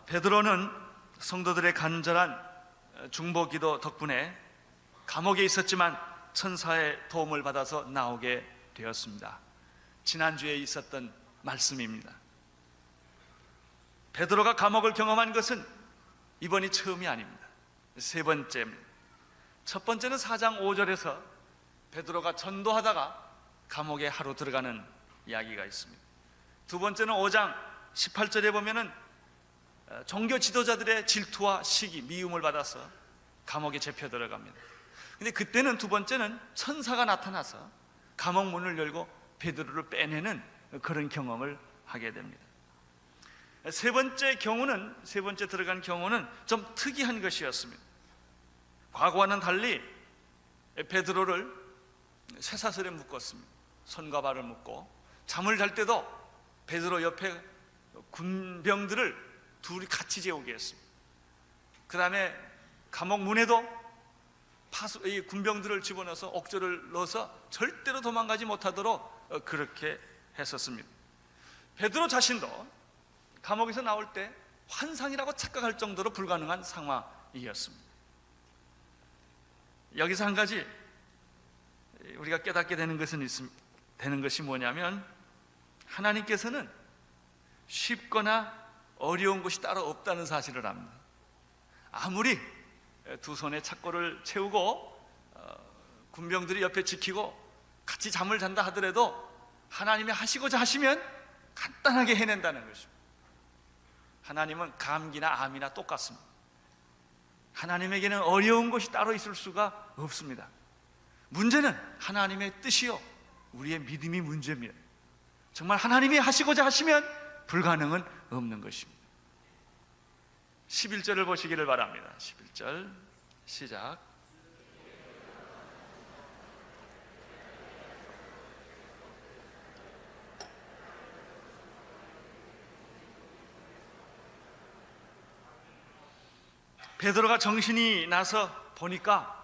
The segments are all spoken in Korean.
베드로는 성도들의 간절한 중보기도 덕분에 감옥에 있었지만 천사의 도움을 받아서 나오게 되었습니다. 지난주에 있었던 말씀입니다. 베드로가 감옥을 경험한 것은 이번이 처음이 아닙니다. 세 번째입니다. 첫 번째는 4장 5절에서 베드로가 전도하다가 감옥에 하루 들어가는 이야기가 있습니다. 두 번째는 5장 18절에 보면은 종교 지도자들의 질투와 시기, 미움을 받아서 감옥에 잡혀 들어갑니다. 근데 그때는 두 번째는 천사가 나타나서 감옥 문을 열고 베드로를 빼내는 그런 경험을 하게 됩니다. 세 번째 들어간 경우는 좀 특이한 것이었습니다. 과거와는 달리 베드로를 쇠사슬에 묶었습니다. 손과 발을 묶고 잠을 잘 때도 베드로 옆에 군병들을 둘이 같이 재우게 했습니다. 그 다음에 감옥 문에도 이 군병들을 집어넣어서 옥조를 넣어서 절대로 도망가지 못하도록 그렇게 했었습니다. 베드로 자신도 감옥에서 나올 때 환상이라고 착각할 정도로 불가능한 상황이었습니다. 여기서 한 가지 우리가 깨닫게 되는 것이 뭐냐면, 하나님께서는 쉽거나 어려운 것이 따로 없다는 사실을 압니다. 아무리 두 손에 착고를 채우고 군병들이 옆에 지키고 같이 잠을 잔다 하더라도 하나님이 하시고자 하시면 간단하게 해낸다는 것입니다. 하나님은 감기나 암이나 똑같습니다. 하나님에게는 어려운 것이 따로 있을 수가 없습니다. 문제는 하나님의 뜻이요, 우리의 믿음이 문제입니다. 정말 하나님이 하시고자 하시면 불가능은 없는 것입니다. 11절을 보시기를 바랍니다. 11절 시작. 베드로가 정신이 나서 보니까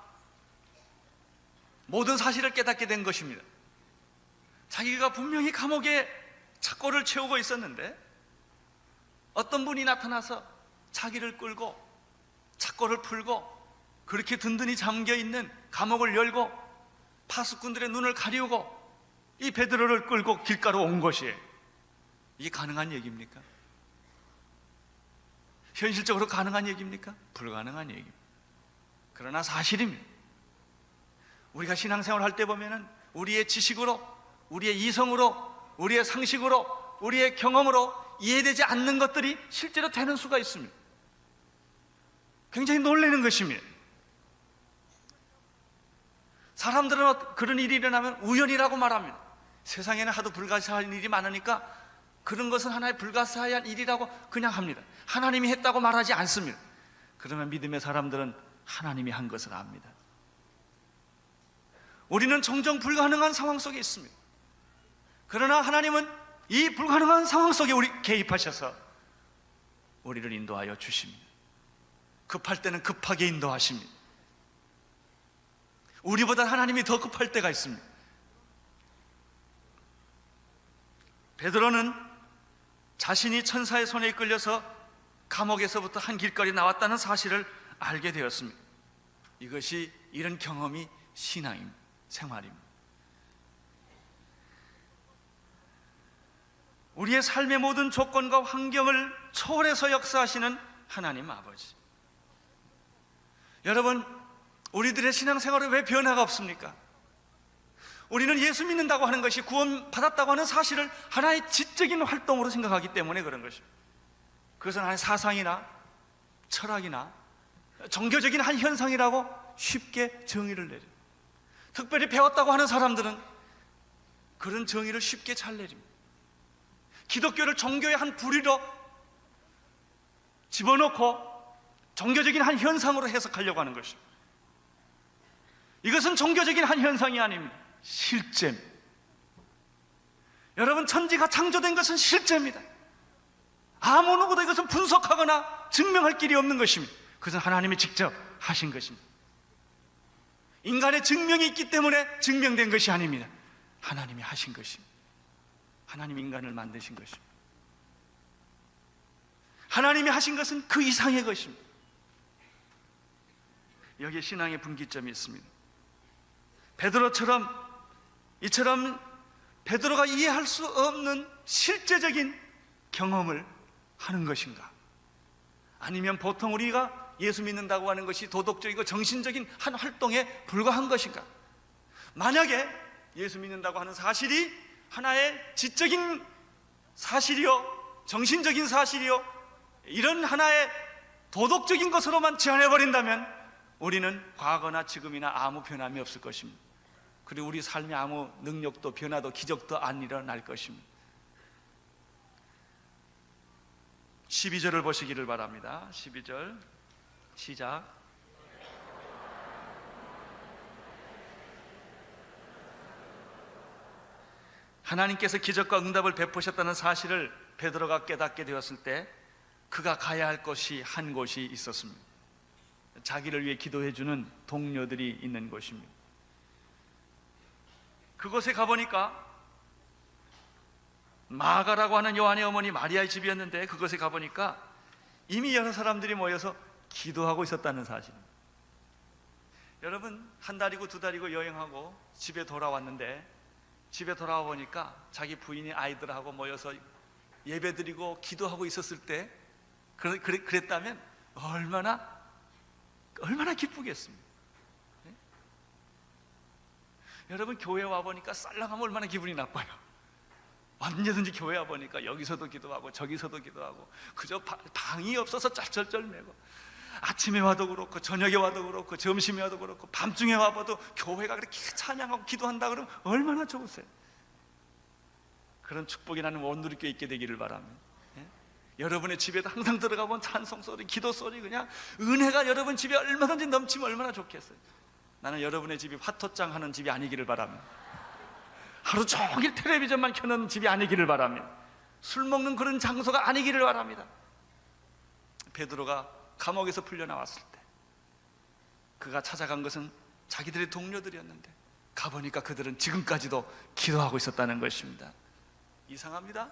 모든 사실을 깨닫게 된 것입니다. 자기가 분명히 감옥에 착고를 채우고 있었는데 어떤 분이 나타나서 자기를 끌고 착고를 풀고 그렇게 든든히 잠겨있는 감옥을 열고 파수꾼들의 눈을 가리우고 이 베드로를 끌고 길가로 온 것이에요. 이게 가능한 얘기입니까? 현실적으로 가능한 얘기입니까? 불가능한 얘기입니다. 그러나 사실입니다. 우리가 신앙생활 할 때 보면은 우리의 지식으로, 우리의 이성으로, 우리의 상식으로, 우리의 경험으로 이해되지 않는 것들이 실제로 되는 수가 있습니다. 굉장히 놀라는 것입니다. 사람들은 그런 일이 일어나면 우연이라고 말합니다. 세상에는 하도 불가사의한 일이 많으니까 그런 것은 하나의 불가사의한 일이라고 그냥 합니다. 하나님이 했다고 말하지 않습니다. 그러면 믿음의 사람들은 하나님이 한 것을 압니다. 우리는 종종 불가능한 상황 속에 있습니다. 그러나 하나님은 이 불가능한 상황 속에 우리 개입하셔서 우리를 인도하여 주십니다. 급할 때는 급하게 인도하십니다. 우리보다 하나님이 더 급할 때가 있습니다. 베드로는 자신이 천사의 손에 이끌려서 감옥에서부터 한 길거리 나왔다는 사실을 알게 되었습니다. 이것이 이런 경험이 신앙입니다. 생활입니다. 우리의 삶의 모든 조건과 환경을 초월해서 역사하시는 하나님 아버지. 여러분, 우리들의 신앙생활에 왜 변화가 없습니까? 우리는 예수 믿는다고 하는 것이 구원받았다고 하는 사실을 하나의 지적인 활동으로 생각하기 때문에 그런 것입니다. 그것은 하나의 사상이나 철학이나 종교적인 한 현상이라고 쉽게 정의를 내립니다. 특별히 배웠다고 하는 사람들은 그런 정의를 쉽게 잘 내립니다. 기독교를 종교의 한 부류로 집어넣고 종교적인 한 현상으로 해석하려고 하는 것입니다. 이것은 종교적인 한 현상이 아닙니다. 실제입니다. 여러분, 천지가 창조된 것은 실제입니다. 아무 누구도 이것은 분석하거나 증명할 길이 없는 것입니다. 그것은 하나님이 직접 하신 것입니다. 인간의 증명이 있기 때문에 증명된 것이 아닙니다. 하나님이 하신 것입니다. 하나님이 인간을 만드신 것입니다. 하나님이 하신 것은 그 이상의 것입니다. 여기에 신앙의 분기점이 있습니다. 이처럼 베드로가 이해할 수 없는 실제적인 경험을 하는 것인가? 아니면 보통 우리가 예수 믿는다고 하는 것이 도덕적이고 정신적인 한 활동에 불과한 것인가? 만약에 예수 믿는다고 하는 사실이 하나의 지적인 사실이요, 정신적인 사실이요, 이런 하나의 도덕적인 것으로만 제한해버린다면 우리는 과거나 지금이나 아무 변함이 없을 것입니다. 그리고 우리 삶에 아무 능력도 변화도 기적도 안 일어날 것입니다. 12절을 보시기를 바랍니다. 12절 시작. 하나님께서 기적과 응답을 베푸셨다는 사실을 베드로가 깨닫게 되었을 때 그가 가야 할 것이 한 곳이 있었습니다. 자기를 위해 기도해 주는 동료들이 있는 곳입니다. 그곳에 가보니까 마가라고 하는 요한의 어머니 마리아의 집이었는데, 그곳에 가보니까 이미 여러 사람들이 모여서 기도하고 있었다는 사실입니다. 여러분, 한 달이고 두 달이고 여행하고 집에 돌아왔는데, 집에 돌아와 보니까 자기 부인이 아이들하고 모여서 예배드리고 기도하고 있었을 때 그랬다면 얼마나 기쁘겠습니까? 네? 여러분, 교회 와보니까 쌀랑하면 얼마나 기분이 나빠요. 언제든지 교회 와보니까 여기서도 기도하고 저기서도 기도하고 그저 방이 없어서 쩔쩔쩔매고, 아침에 와도 그렇고 저녁에 와도 그렇고 점심에 와도 그렇고 밤중에 와봐도 교회가 그렇게 찬양하고 기도한다 그러면 얼마나 좋으세요. 그런 축복이 나는 온누리교회 있게 되기를 바랍니다. 예? 여러분의 집에도 항상 들어가본 찬송 소리, 기도 소리, 그냥 은혜가 여러분 집에 얼마든지 넘치면 얼마나 좋겠어요. 나는 여러분의 집이 화토장 하는 집이 아니기를 바랍니다. 하루 종일 텔레비전만 켜놓은 집이 아니기를 바랍니다. 술 먹는 그런 장소가 아니기를 바랍니다. 베드로가 감옥에서 풀려나왔을 때 그가 찾아간 것은 자기들의 동료들이었는데, 가보니까 그들은 지금까지도 기도하고 있었다는 것입니다. 이상합니다.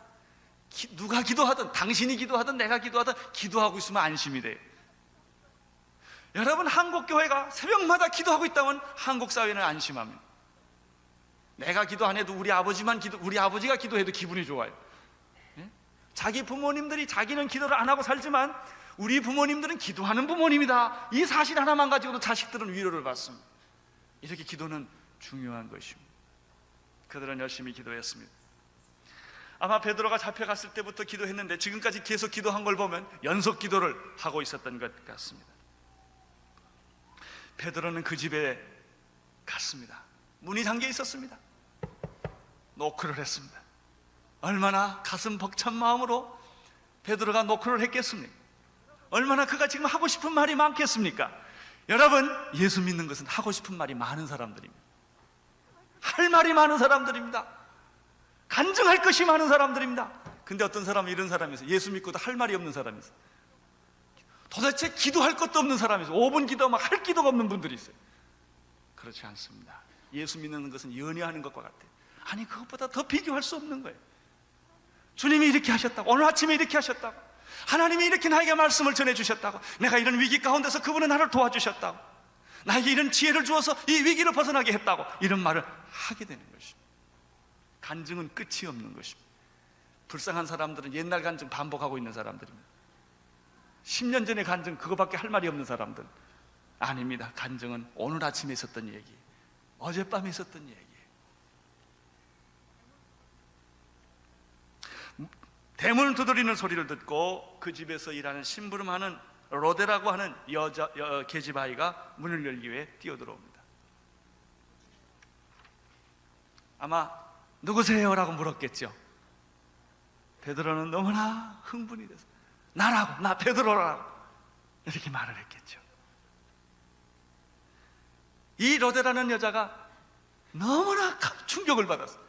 누가 기도하든, 당신이 기도하든 내가 기도하든 기도하고 있으면 안심이 돼요. 여러분, 한국교회가 새벽마다 기도하고 있다면 한국 사회는 안심합니다. 내가 기도 안 해도 우리 아버지가 기도해도 기분이 좋아요. 예? 자기 부모님들이 자기는 기도를 안 하고 살지만 우리 부모님들은 기도하는 부모님이다, 이 사실 하나만 가지고도 자식들은 위로를 받습니다. 이렇게 기도는 중요한 것입니다. 그들은 열심히 기도했습니다. 아마 베드로가 잡혀갔을 때부터 기도했는데 지금까지 계속 기도한 걸 보면 연속 기도를 하고 있었던 것 같습니다. 베드로는 그 집에 갔습니다. 문이 잠겨 있었습니다. 노크를 했습니다. 얼마나 가슴 벅찬 마음으로 베드로가 노크를 했겠습니까? 얼마나 그가 지금 하고 싶은 말이 많겠습니까? 여러분, 예수 믿는 것은 하고 싶은 말이 많은 사람들입니다. 할 말이 많은 사람들입니다. 간증할 것이 많은 사람들입니다. 근데 어떤 사람은 이런 사람이 있어요. 예수 믿고도 할 말이 없는 사람이 있어요. 도대체 기도할 것도 없는 사람이 있어요. 5분 기도하면 할 기도가 없는 분들이 있어요. 그렇지 않습니다. 예수 믿는 것은 연애하는 것과 같아요. 아니, 그것보다 더 비교할 수 없는 거예요. 주님이 이렇게 하셨다고, 오늘 아침에 이렇게 하셨다고, 하나님이 이렇게 나에게 말씀을 전해주셨다고, 내가 이런 위기 가운데서 그분은 나를 도와주셨다고, 나에게 이런 지혜를 주어서 이 위기를 벗어나게 했다고, 이런 말을 하게 되는 것입니다. 간증은 끝이 없는 것입니다. 불쌍한 사람들은 옛날 간증 반복하고 있는 사람들입니다. 10년 전의 간증 그거밖에 할 말이 없는 사람들 아닙니다. 간증은 오늘 아침에 있었던 얘기, 어젯밤에 있었던 얘기. 대문을 두드리는 소리를 듣고 그 집에서 일하는 심부름하는 로데라고 하는 계집아이가 문을 열기 위해 뛰어들어옵니다. 아마 누구세요? 라고 물었겠죠. 베드로는 너무나 흥분이 돼서 나라고, 나 베드로라고 이렇게 말을 했겠죠. 이 로데라는 여자가 너무나 충격을 받았어요.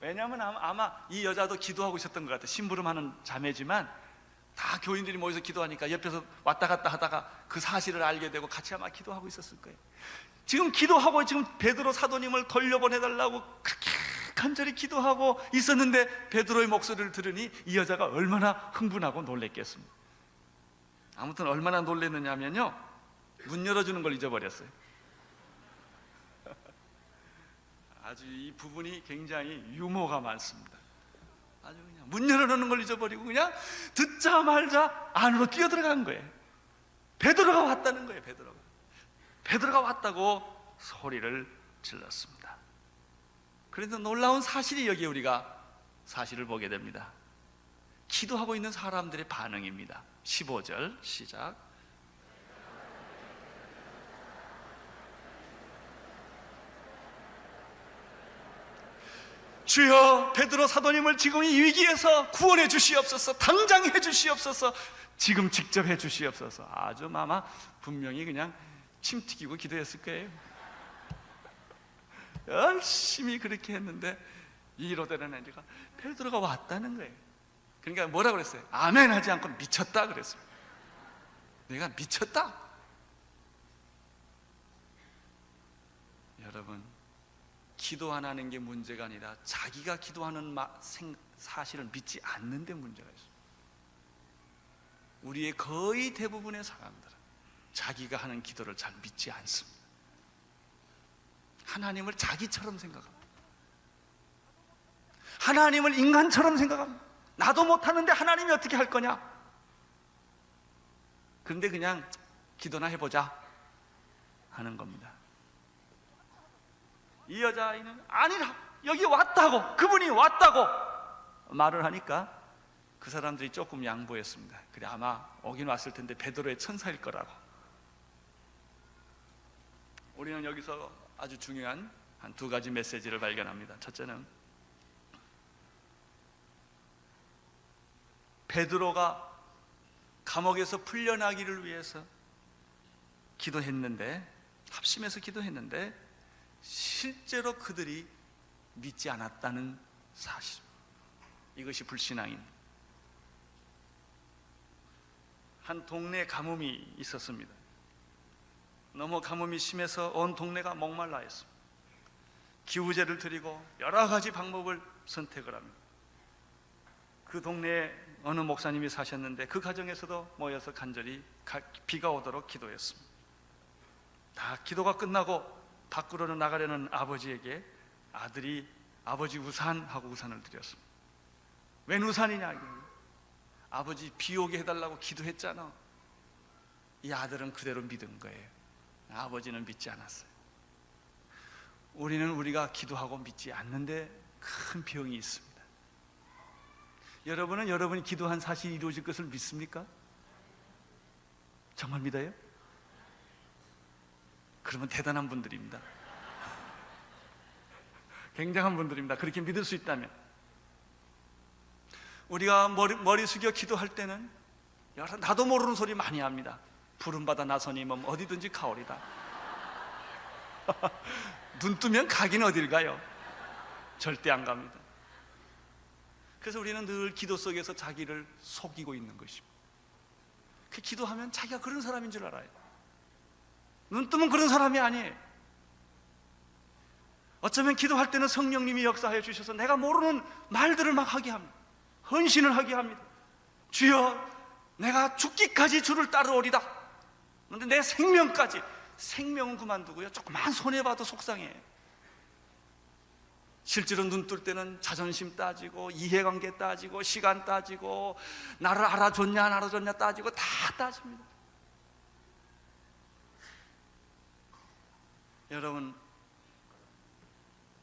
왜냐하면 아마 이 여자도 기도하고 있었던 것 같아요. 심부름하는 자매지만 다 교인들이 모여서 기도하니까 옆에서 왔다 갔다 하다가 그 사실을 알게 되고 같이 아마 기도하고 있었을 거예요. 지금 기도하고 지금 베드로 사도님을 돌려보내달라고 그렇게 간절히 기도하고 있었는데 베드로의 목소리를 들으니 이 여자가 얼마나 흥분하고 놀랬겠습니까? 아무튼 얼마나 놀랐느냐면요, 문 열어주는 걸 잊어버렸어요. 아주 이 부분이 굉장히 유머가 많습니다. 아주 그냥 문 열어놓는 걸 잊어버리고 그냥 듣자마자 안으로 뛰어들어간 거예요. 베드로가 왔다는 거예요. 베드로가 왔다고 소리를 질렀습니다. 그래서 놀라운 사실이 여기 우리가 사실을 보게 됩니다. 기도하고 있는 사람들의 반응입니다. 15절 시작. 주여, 베드로 사도님을 지금 이 위기에서 구원해 주시옵소서. 당장 해 주시옵소서. 지금 직접 해 주시옵소서. 아주 아마 분명히 그냥 침 튀기고 기도했을 거예요. 열심히 그렇게 했는데 이로되는 애가 베드로가 왔다는 거예요. 그러니까 뭐라 그랬어요? 아멘 하지 않고 미쳤다 그랬어요. 내가 미쳤다. 여러분, 기도 안 하는 게 문제가 아니라 자기가 기도하는 사실을 믿지 않는 데 문제가 있어요. 우리의 거의 대부분의 사람들은 자기가 하는 기도를 잘 믿지 않습니다. 하나님을 자기처럼 생각합니다. 하나님을 인간처럼 생각합니다. 나도 못하는데 하나님이 어떻게 할 거냐? 그런데 그냥 기도나 해보자 하는 겁니다. 이 여자아이는 아니라, 여기 왔다고, 그분이 왔다고 말을 하니까 그 사람들이 조금 양보했습니다. 그래, 아마 오긴 왔을 텐데 베드로의 천사일 거라고. 우리는 여기서 아주 중요한 한 두 가지 메시지를 발견합니다. 첫째는 베드로가 감옥에서 풀려나기를 위해서 기도했는데, 합심해서 기도했는데 실제로 그들이 믿지 않았다는 사실, 이것이 불신앙입니다. 한 동네에 가뭄이 있었습니다. 너무 가뭄이 심해서 온 동네가 목말라 했습니다. 기우제를 드리고 여러 가지 방법을 선택을 합니다. 그 동네에 어느 목사님이 사셨는데 그 가정에서도 모여서 간절히 비가 오도록 기도했습니다. 다 기도가 끝나고 밖으로는 나가려는 아버지에게 아들이 아버지 우산하고 우산을 드렸습니다. 웬 우산이냐? 아버지 비 오게 해달라고 기도했잖아. 이 아들은 그대로 믿은 거예요. 아버지는 믿지 않았어요. 우리는 우리가 기도하고 믿지 않는데 큰 병이 있습니다. 여러분은 여러분이 기도한 사실이 이루어질 것을 믿습니까? 정말 믿어요? 그러면 대단한 분들입니다. 굉장한 분들입니다. 그렇게 믿을 수 있다면. 우리가 머리 숙여 기도할 때는 나도 모르는 소리 많이 합니다. 부름받아 나서님은 어디든지 가오리다. 눈 뜨면 가긴 어딜 가요? 절대 안 갑니다. 그래서 우리는 늘 기도 속에서 자기를 속이고 있는 것입니다. 그 기도하면 자기가 그런 사람인 줄 알아요. 눈 뜨면 그런 사람이 아니에요. 어쩌면 기도할 때는 성령님이 역사하여 주셔서 내가 모르는 말들을 막 하게 합니다. 헌신을 하게 합니다. 주여, 내가 죽기까지 주를 따르오리다. 그런데 내 생명까지, 생명은 그만두고요, 조그만 손해봐도 속상해. 실제로 눈 뜰 때는 자존심 따지고 이해관계 따지고 시간 따지고 나를 알아줬냐 안 알아줬냐 따지고 다 따집니다. 여러분,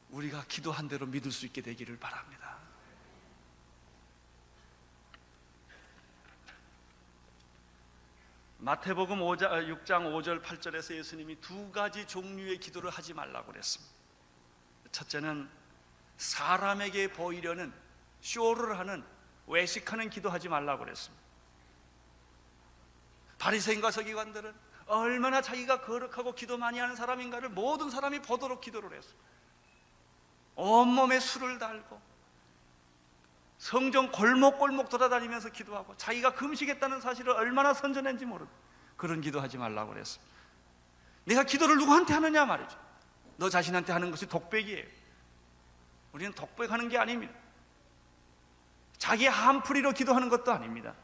우리가 기도한 대로 믿을 수 있게 되기를 바랍니다. 마태복음 6장 5절 8절에서 예수님이 두 가지 종류의 기도를 하지 말라고 그랬습니다. 첫째는 사람에게 보이려는 쇼를 하는, 외식하는 기도하지 말라고 그랬습니다. 바리새인과 서기관들은 얼마나 자기가 거룩하고 기도 많이 하는 사람인가를 모든 사람이 보도록 기도를 했습니다. 온몸에 술을 달고 성전 골목골목 돌아다니면서 기도하고 자기가 금식했다는 사실을 얼마나 선전했는지 모르고 그런 기도하지 말라고 그랬습니다. 내가 기도를 누구한테 하느냐 말이죠. 너 자신한테 하는 것이 독백이에요. 우리는 독백하는 게 아닙니다. 자기 한풀이로 기도하는 것도 아닙니다.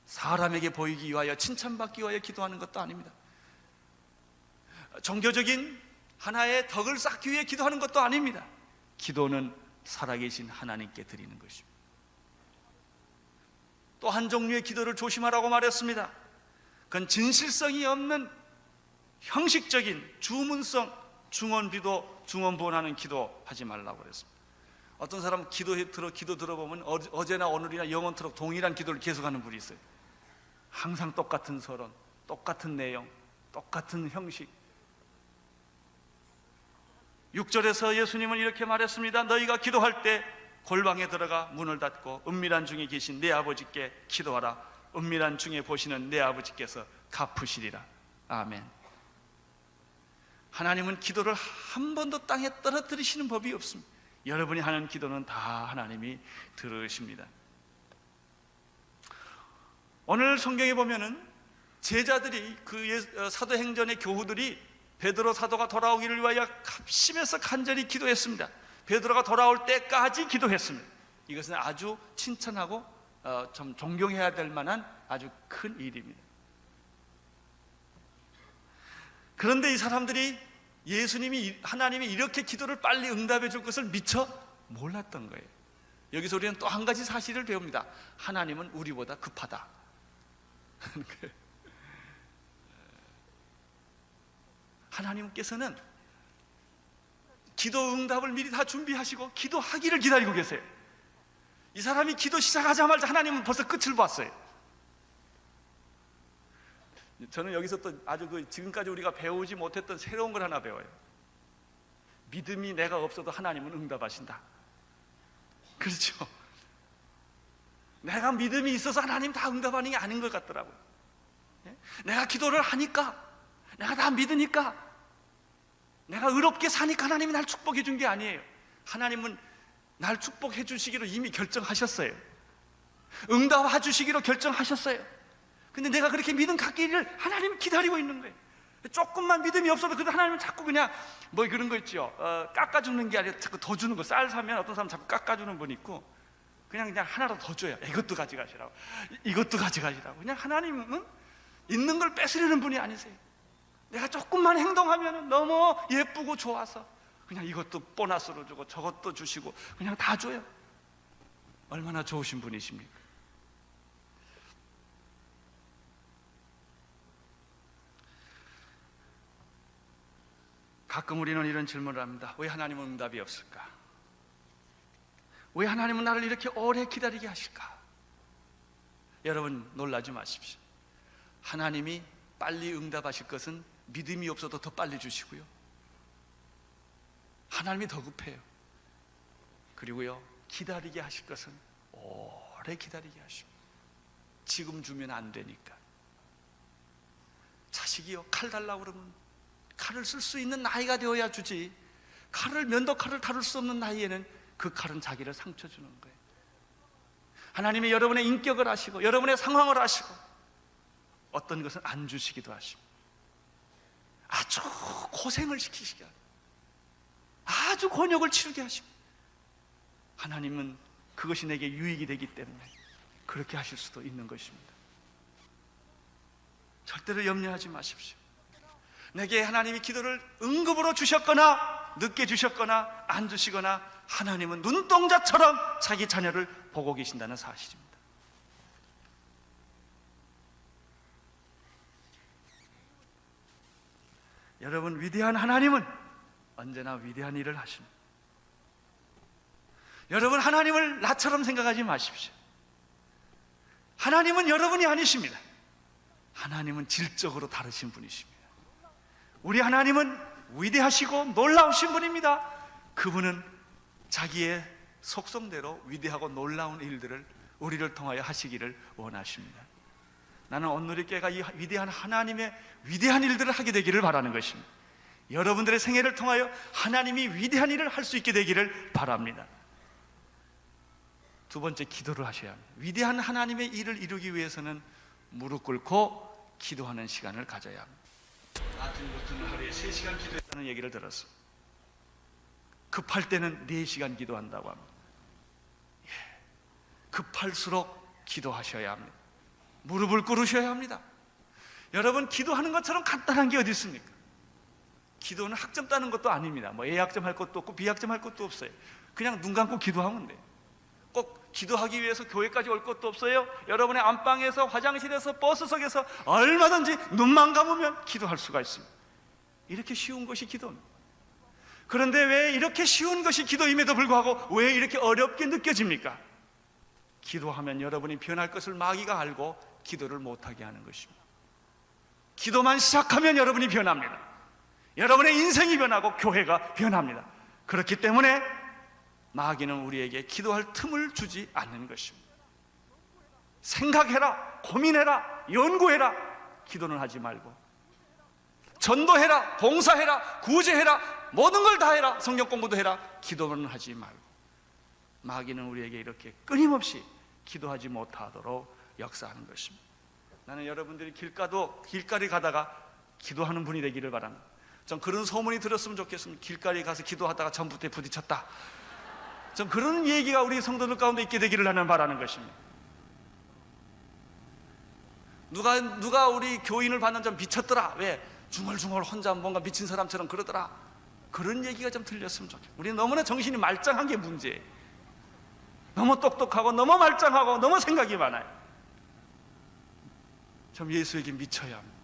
사람에게 보이기 위하여, 칭찬받기 위하여 기도하는 것도 아닙니다. 종교적인 하나의 덕을 쌓기 위해 기도하는 것도 아닙니다. 기도는 살아계신 하나님께 드리는 것입니다. 또 한 종류의 기도를 조심하라고 말했습니다. 그건 진실성이 없는 형식적인 주문성 중언비도 중언부언하는 기도 하지 말라고 그랬습니다. 어떤 사람은 기도 들어보면 어제나 오늘이나 영원토록 동일한 기도를 계속하는 분이 있어요. 항상 똑같은 서론, 똑같은 내용, 똑같은 형식. 6절에서 예수님은 이렇게 말했습니다. 너희가 기도할 때 골방에 들어가 문을 닫고 은밀한 중에 계신 내 아버지께 기도하라. 은밀한 중에 보시는 내 아버지께서 갚으시리라. 아멘. 하나님은 기도를 한 번도 땅에 떨어뜨리시는 법이 없습니다. 여러분이 하는 기도는 다 하나님이 들으십니다. 오늘 성경에 보면은 제자들이 그 사도행전의 교우들이 베드로 사도가 돌아오기를 위하여 합심해서 간절히 기도했습니다. 베드로가 돌아올 때까지 기도했습니다. 이것은 아주 칭찬하고 좀 존경해야 될 만한 아주 큰 일입니다. 그런데 이 사람들이 하나님이 이렇게 기도를 빨리 응답해 줄 것을 미처 몰랐던 거예요. 여기서 우리는 또 한 가지 사실을 배웁니다. 하나님은 우리보다 급하다. 하나님께서는 기도 응답을 미리 다 준비하시고 기도하기를 기다리고 계세요. 이 사람이 기도 시작하자마자 하나님은 벌써 끝을 봤어요. 저는 여기서 또 아주 지금까지 우리가 배우지 못했던 새로운 걸 하나 배워요. 믿음이 내가 없어도 하나님은 응답하신다. 그렇죠? 내가 믿음이 있어서 하나님 다 응답하는 게 아닌 것 같더라고요. 내가 기도를 하니까, 내가 다 믿으니까, 내가 의롭게 사니까 하나님이 날 축복해 준 게 아니에요. 하나님은 날 축복해 주시기로 이미 결정하셨어요. 응답해 주시기로 결정하셨어요. 근데 내가 그렇게 믿음 갖기를 하나님이 기다리고 있는 거예요. 조금만 믿음이 없어도 그래도 하나님은 자꾸 그냥 뭐 그런 거 있죠. 깎아주는 게 아니라 자꾸 더 주는 거. 쌀 사면 어떤 사람 자꾸 깎아주는 분 있고 그냥 하나라도 더 줘요. 이것도 가져가시라고, 이것도 가져가시라고. 그냥 하나님은 있는 걸 뺏으려는 분이 아니세요. 내가 조금만 행동하면 너무 예쁘고 좋아서 그냥 이것도 보너스로 주고 저것도 주시고 그냥 다 줘요. 얼마나 좋으신 분이십니까? 가끔 우리는 이런 질문을 합니다. 왜 하나님은 응답이 없을까? 왜 하나님은 나를 이렇게 오래 기다리게 하실까? 여러분 놀라지 마십시오. 하나님이 빨리 응답하실 것은 믿음이 없어도 더 빨리 주시고요, 하나님이 더 급해요. 그리고요, 기다리게 하실 것은 오래 기다리게 하십니다. 지금 주면 안 되니까. 자식이요, 칼 달라고 그러면 칼을 쓸 수 있는 나이가 되어야 주지, 면도칼을 다룰 수 없는 나이에는 그 칼은 자기를 상처 주는 거예요. 하나님이 여러분의 인격을 아시고 여러분의 상황을 아시고 어떤 것은 안 주시기도 하십니다. 아주 고생을 시키시게 합니다. 아주 곤욕을 치르게 하십니다. 하나님은 그것이 내게 유익이 되기 때문에 그렇게 하실 수도 있는 것입니다. 절대로 염려하지 마십시오. 내게 하나님이 기도를 응급으로 주셨거나 늦게 주셨거나 안 주시거나 하나님은 눈동자처럼 자기 자녀를 보고 계신다는 사실입니다. 여러분, 위대한 하나님은 언제나 위대한 일을 하십니다. 여러분, 하나님을 나처럼 생각하지 마십시오. 하나님은 여러분이 아니십니다. 하나님은 질적으로 다르신 분이십니다. 우리 하나님은 위대하시고 놀라우신 분입니다. 그분은 자기의 속성대로 위대하고 놀라운 일들을 우리를 통하여 하시기를 원하십니다. 나는 온누리교회가 이 위대한 하나님의 위대한 일들을 하게 되기를 바라는 것입니다. 여러분들의 생애를 통하여 하나님이 위대한 일을 할 수 있게 되기를 바랍니다. 두 번째, 기도를 하셔야 합니다. 위대한 하나님의 일을 이루기 위해서는 무릎 꿇고 기도하는 시간을 가져야 합니다. 마틴 루터는 하루에 3시간 기도했다는 얘기를 들었어요. 급할 때는 4시간 기도한다고 합니다. 급할수록 기도하셔야 합니다. 무릎을 꿇으셔야 합니다. 여러분, 기도하는 것처럼 간단한 게 어디 있습니까? 기도는 학점 따는 것도 아닙니다. 뭐 A학점 할 것도 없고 B학점 할 것도 없어요. 그냥 눈 감고 기도하면 돼요. 꼭 기도하기 위해서 교회까지 올 것도 없어요. 여러분의 안방에서, 화장실에서, 버스석에서 얼마든지 눈만 감으면 기도할 수가 있습니다. 이렇게 쉬운 것이 기도입니다. 그런데 왜 이렇게 쉬운 것이 기도임에도 불구하고 왜 이렇게 어렵게 느껴집니까? 기도하면 여러분이 변할 것을 마귀가 알고 기도를 못하게 하는 것입니다. 기도만 시작하면 여러분이 변합니다. 여러분의 인생이 변하고 교회가 변합니다. 그렇기 때문에 마귀는 우리에게 기도할 틈을 주지 않는 것입니다. 생각해라, 고민해라, 연구해라. 기도는 하지 말고 전도해라, 봉사해라, 구제해라, 모든 걸 다 해라, 성경 공부도 해라. 기도는 하지 말고. 마귀는 우리에게 이렇게 끊임없이 기도하지 못하도록 역사하는 것입니다. 나는 여러분들이 길가를 가다가 기도하는 분이 되기를 바랍니다. 전 그런 소문이 들었으면 좋겠습니다. 길가에 가서 기도하다가 전봇대에 부딪혔다. 전 그런 얘기가 우리 성도들 가운데 있게 되기를 나는 바라는 것입니다. 누가 우리 교인을 봤는 좀 미쳤더라. 왜? 중얼중얼 혼자 뭔가 미친 사람처럼 그러더라. 그런 얘기가 좀 들렸으면 좋겠어요. 우리는 너무나 정신이 말짱한 게 문제예요. 너무 똑똑하고 너무 말짱하고 너무 생각이 많아요. 좀 예수에게 미쳐야 합니다.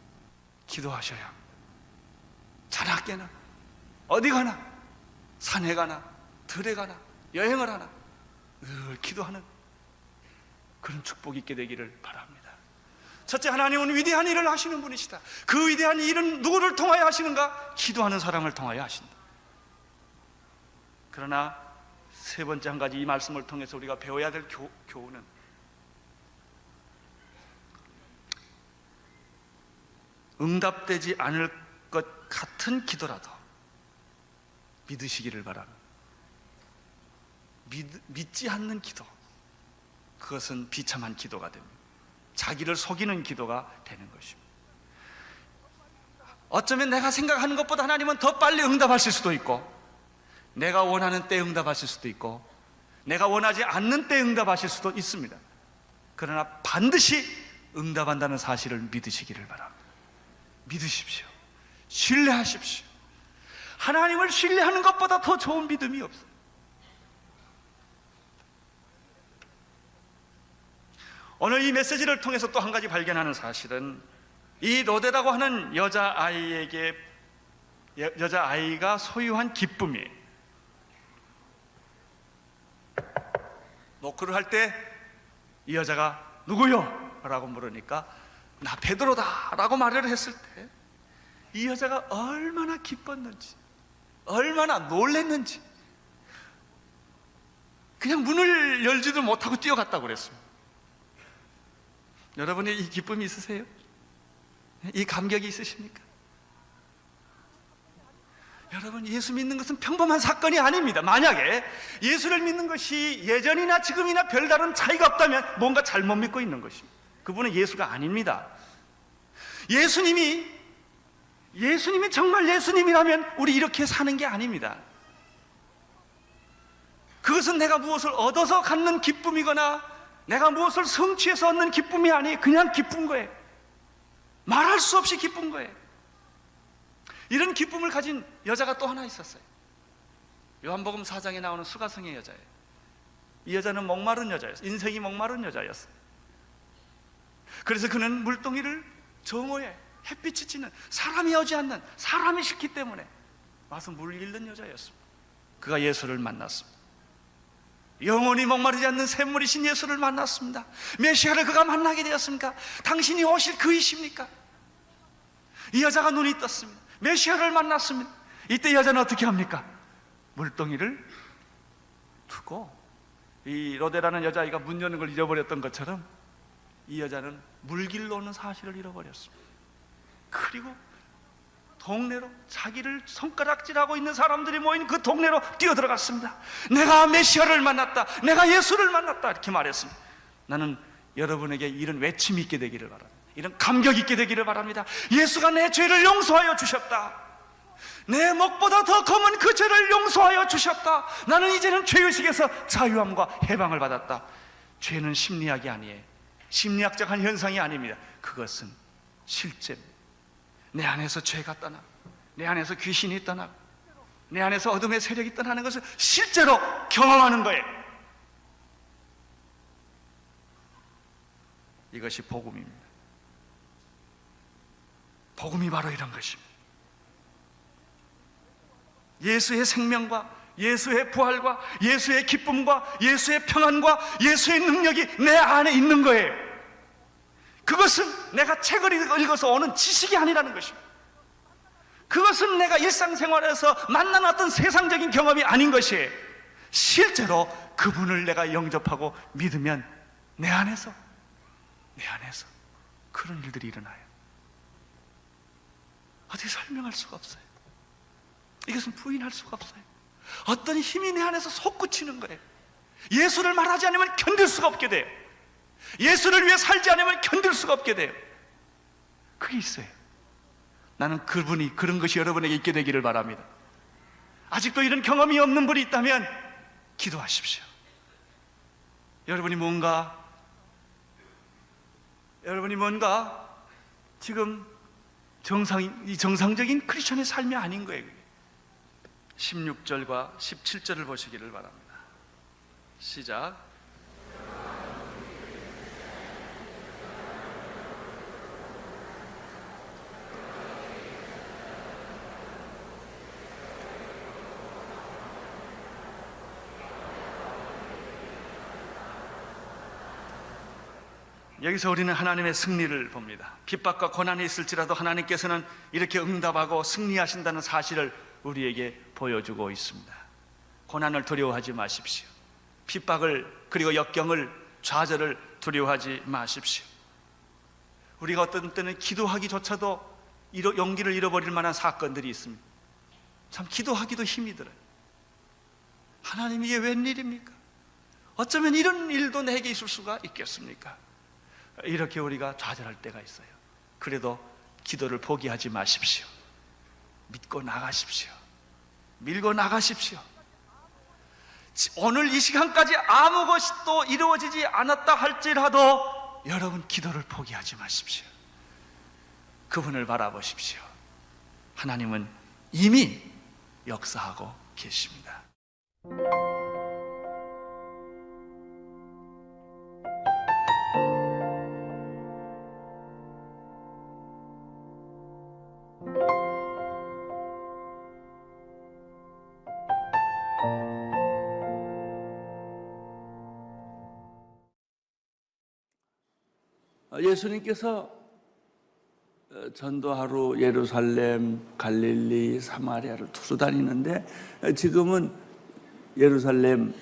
기도하셔야 합니다. 자나깨나 어디 가나 산에 가나 들에 가나 여행을 하나 늘 기도하는 그런 축복이 있게 되기를 바랍니다. 첫째, 하나님은 위대한 일을 하시는 분이시다. 그 위대한 일은 누구를 통하여 하시는가? 기도하는 사람을 통하여 하신다. 그러나 세 번째 한 가지, 이 말씀을 통해서 우리가 배워야 될 교훈은 응답되지 않을 것 같은 기도라도 믿으시기를 바랍니다. 믿지 않는 기도, 그것은 비참한 기도가 됩니다. 자기를 속이는 기도가 되는 것입니다. 어쩌면 내가 생각하는 것보다 하나님은 더 빨리 응답하실 수도 있고, 내가 원하는 때 응답하실 수도 있고, 내가 원하지 않는 때 응답하실 수도 있습니다. 그러나 반드시 응답한다는 사실을 믿으시기를 바랍니다. 믿으십시오. 신뢰하십시오. 하나님을 신뢰하는 것보다 더 좋은 믿음이 없어요. 오늘 이 메시지를 통해서 또 한 가지 발견하는 사실은, 이 로데라고 하는 여자아이가 소유한 기쁨이에요. 노크를 할 때 이 여자가 누구요? 라고 물으니까 나 베드로다 라고 말을 했을 때 이 여자가 얼마나 기뻤는지, 얼마나 놀랬는지, 그냥 문을 열지도 못하고 뛰어갔다고 그랬습니다. 여러분의 이 기쁨이 있으세요? 이 감격이 있으십니까? 여러분, 예수 믿는 것은 평범한 사건이 아닙니다. 만약에 예수를 믿는 것이 예전이나 지금이나 별다른 차이가 없다면 뭔가 잘못 믿고 있는 것입니다. 그분은 예수가 아닙니다. 예수님이 정말 예수님이라면 우리 이렇게 사는 게 아닙니다. 그것은 내가 무엇을 얻어서 갖는 기쁨이거나 내가 무엇을 성취해서 얻는 기쁨이 아니, 그냥 기쁜 거예요. 말할 수 없이 기쁜 거예요. 이런 기쁨을 가진 여자가 또 하나 있었어요. 요한복음 4장에 나오는 수가성의 여자예요. 이 여자는 목마른 여자였어요. 인생이 목마른 여자였어요. 그래서 그는 물동이를 정오에 햇빛이 찌는, 사람이 오지 않는, 사람이 싫기 때문에 와서 물 잃는 여자였습니다. 그가 예수를 만났습니다. 영원히 목마르지 않는 샘물이신 예수를 만났습니다. 메시아를 그가 만나게 되었습니까? 당신이 오실 그이십니까? 이 여자가 눈이 떴습니다. 메시아를 만났습니다. 이때 여자는 어떻게 합니까? 물동이를 두고, 이 로데라는 여자아이가 문 여는 걸 잃어버렸던 것처럼 이 여자는 물길로 오는 사실을 잃어버렸습니다. 그리고 동네로, 자기를 손가락질하고 있는 사람들이 모인 그 동네로 뛰어들어갔습니다. 내가 메시아를 만났다, 내가 예수를 만났다, 이렇게 말했습니다. 나는 여러분에게 이런 외침이 있게 되기를 바랍니다. 이런 감격이 있게 되기를 바랍니다. 예수가 내 죄를 용서하여 주셨다. 내 목보다 더 검은 그 죄를 용서하여 주셨다. 나는 이제는 죄의식에서 자유함과 해방을 받았다. 죄는 심리학이 아니에요. 심리학적 한 현상이 아닙니다. 그것은 실제입니다. 내 안에서 죄가 떠나고, 내 안에서 귀신이 떠나고, 내 안에서 어둠의 세력이 떠나는 것을 실제로 경험하는 거예요. 이것이 복음입니다. 복음이 바로 이런 것입니다. 예수의 생명과 예수의 부활과 예수의 기쁨과 예수의 평안과 예수의 능력이 내 안에 있는 거예요. 그것은 내가 책을 읽어서 오는 지식이 아니라는 것입니다. 그것은 내가 일상생활에서 만나는 어떤 세상적인 경험이 아닌 것이에요. 실제로 그분을 내가 영접하고 믿으면 내 안에서 그런 일들이 일어나요. 어떻게 설명할 수가 없어요. 이것은 부인할 수가 없어요. 어떤 힘이 내 안에서 솟구치는 거예요. 예수를 말하지 않으면 견딜 수가 없게 돼요. 예수를 위해 살지 않으면 견딜 수가 없게 돼요. 그게 있어요. 나는 그분이 그런 것이 여러분에게 있게 되기를 바랍니다. 아직도 이런 경험이 없는 분이 있다면 기도하십시오. 여러분이 뭔가 지금 정상적인 크리스천의 삶이 아닌 거예요. 16절과 17절을 보시기를 바랍니다. 시작. 여기서 우리는 하나님의 승리를 봅니다. 핍박과 고난이 있을지라도 하나님께서는 이렇게 응답하고 승리하신다는 사실을 우리에게 보여주고 있습니다. 고난을 두려워하지 마십시오. 핍박을, 그리고 역경을, 좌절을 두려워하지 마십시오. 우리가 어떤 때는 기도하기조차도 용기를 잃어버릴 만한 사건들이 있습니다. 참 기도하기도 힘이 들어요. 하나님, 이게 웬일입니까? 어쩌면 이런 일도 내게 있을 수가 있겠습니까? 이렇게 우리가 좌절할 때가 있어요. 그래도 기도를 포기하지 마십시오. 믿고 나가십시오. 밀고 나가십시오. 오늘 이 시간까지 아무 것도 이루어지지 않았다 할지라도 여러분 기도를 포기하지 마십시오. 그분을 바라보십시오. 하나님은 이미 역사하고 계십니다. 예수님께서 전도하러 예루살렘, 갈릴리, 사마리아를 두루 다니는데 지금은 예루살렘을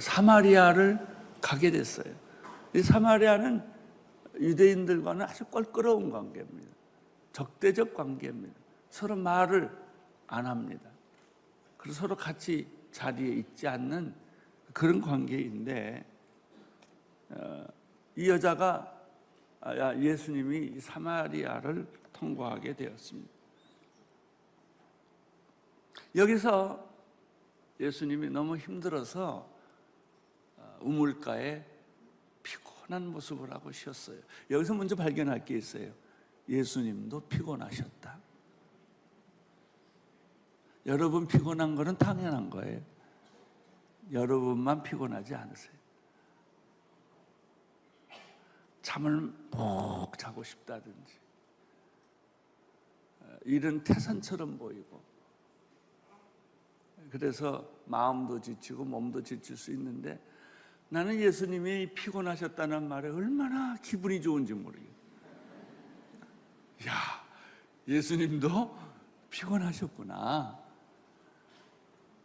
사마리아를 가게 됐어요. 이 사마리아는 유대인들과는 아주 껄끄러운 관계입니다. 적대적 관계입니다. 서로 말을 안 합니다. 그래서 서로 같이 자리에 있지 않는 그런 관계인데, 이 여자가 예수님이 사마리아를 통과하게 되었습니다. 여기서 예수님이 너무 힘들어서 우물가에 피곤한 모습을 하고 쉬었어요. 여기서 먼저 발견할 게 있어요. 예수님도 피곤하셨다. 여러분 피곤한 거는 당연한 거예요. 여러분만 피곤하지 않으세요. 잠을 푹 자고 싶다든지, 일은 태산처럼 보이고, 그래서 마음도 지치고 몸도 지칠 수 있는데, 나는 예수님이 피곤하셨다는 말에 얼마나 기분이 좋은지 모르겠어요. 야, 예수님도 피곤하셨구나.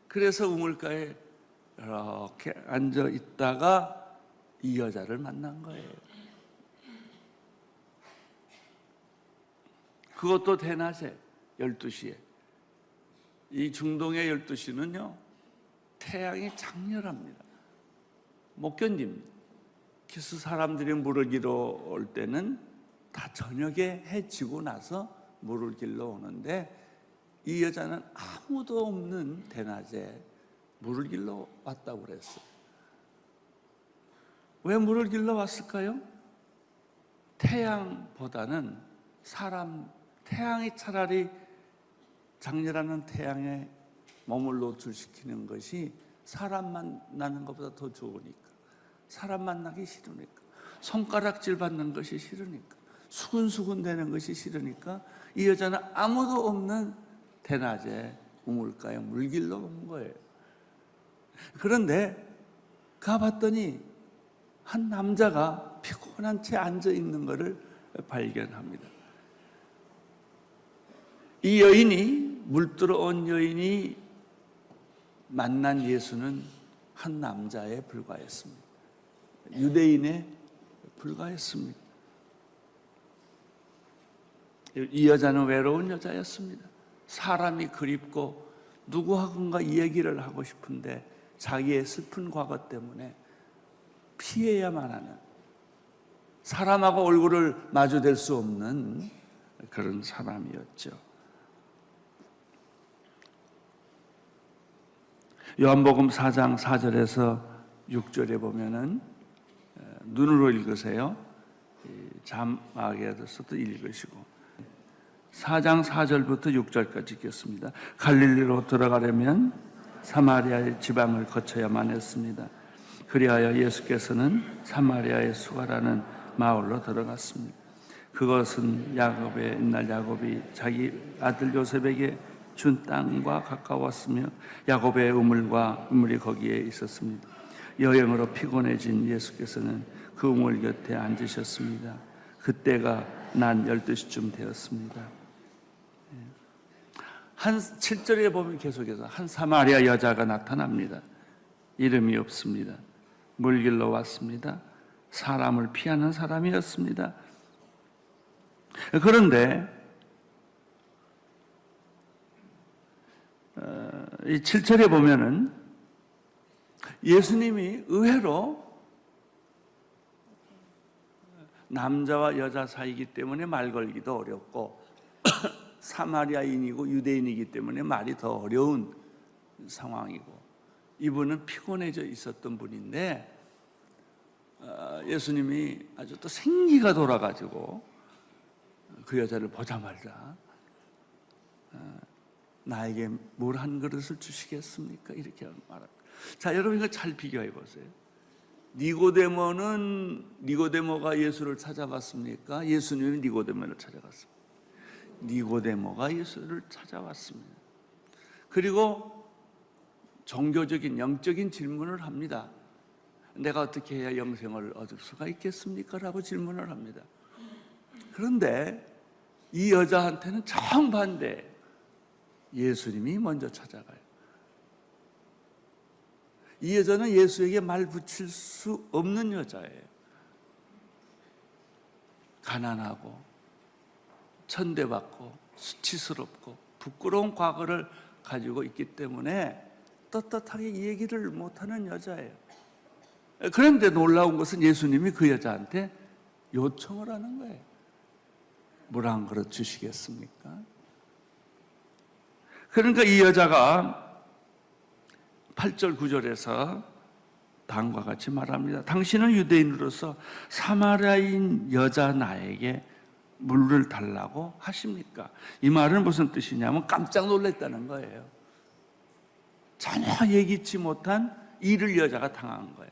그래서 우물가에 이렇게 앉아 있다가 이 여자를 만난 거예요. 그것도 대낮에 12시에. 이 중동의 12시는요 태양이 장렬합니다. 못 견딥니다. 그래서 사람들이 물을 길러 올 때는 다 저녁에 해 지고 나서 물을 길러 오는데, 이 여자는 아무도 없는 대낮에 물을 길러 왔다고 그랬어요. 왜 물을 길러 왔을까요? 태양보다는 태양이 차라리 장렬하는 태양에 몸을 노출시키는 것이 사람 만나는 것보다 더 좋으니까, 사람 만나기 싫으니까, 손가락질 받는 것이 싫으니까, 수근수근 되는 것이 싫으니까 이 여자는 아무도 없는 대낮에 우물가에 물길러 온 거예요. 그런데 가봤더니 한 남자가 피곤한 채 앉아 있는 것을 발견합니다. 이 여인이, 물들어 온 여인이 만난 예수는 한 남자에 불과했습니다. 유대인에 불과했습니다. 이 여자는 외로운 여자였습니다. 사람이 그립고 누구하고인가 이야기를 하고 싶은데 자기의 슬픈 과거 때문에 피해야만 하는, 사람하고 얼굴을 마주댈 수 없는 그런 사람이었죠. 요한복음 4장 4절에서 6절에 보면은, 눈으로 읽으세요. 자막에서도 읽으시고. 4장 4절부터 6절까지 읽겠습니다. 갈릴리로 들어가려면 사마리아의 지방을 거쳐야만 했습니다. 그리하여 예수께서는 사마리아의 수가라는 마을로 들어갔습니다. 그것은 옛날 야곱이 자기 아들 요셉에게 준 땅과 가까웠으며 야곱의 우물이 거기에 있었습니다. 여행으로 피곤해진 예수께서는 그 우물 곁에 앉으셨습니다. 그때가 낮 12시쯤 되었습니다. 7절에 보면 계속해서 한 사마리아 여자가 나타납니다. 이름이 없습니다. 물 길러 왔습니다. 사람을 피하는 사람이었습니다. 그런데 이 7절에 보면은 예수님이 의외로 남자와 여자 사이이기 때문에 말 걸기도 어렵고 사마리아인이고 유대인이기 때문에 말이 더 어려운 상황이고, 이분은 피곤해져 있었던 분인데 예수님이 아주 또 생기가 돌아가지고 그 여자를 보자마자 나에게 물 한 그릇을 주시겠습니까? 이렇게 말합니다. 자, 여러분 이거 잘 비교해 보세요. 니고데모가 예수를 찾아갔습니까? 예수님이 니고데모를 찾아갔습니다. 니고데모가 예수를 찾아왔습니다. 그리고 종교적인 영적인 질문을 합니다. 내가 어떻게 해야 영생을 얻을 수가 있겠습니까? 라고 질문을 합니다. 그런데 이 여자한테는 정반대, 예수님이 먼저 찾아가요. 이 여자는 예수에게 말 붙일 수 없는 여자예요. 가난하고 천대받고 수치스럽고 부끄러운 과거를 가지고 있기 때문에 떳떳하게 얘기를 못하는 여자예요. 그런데 놀라운 것은 예수님이 그 여자한테 요청을 하는 거예요. 물 한 그릇 주시겠습니까? 그러니까 이 여자가 8절 9절에서 다음과 같이 말합니다. 당신은 유대인으로서 사마리아인 여자 나에게 물을 달라고 하십니까? 이 말은 무슨 뜻이냐면 깜짝 놀랐다는 거예요. 전혀 예기치 못한 일을 여자가 당한 거예요.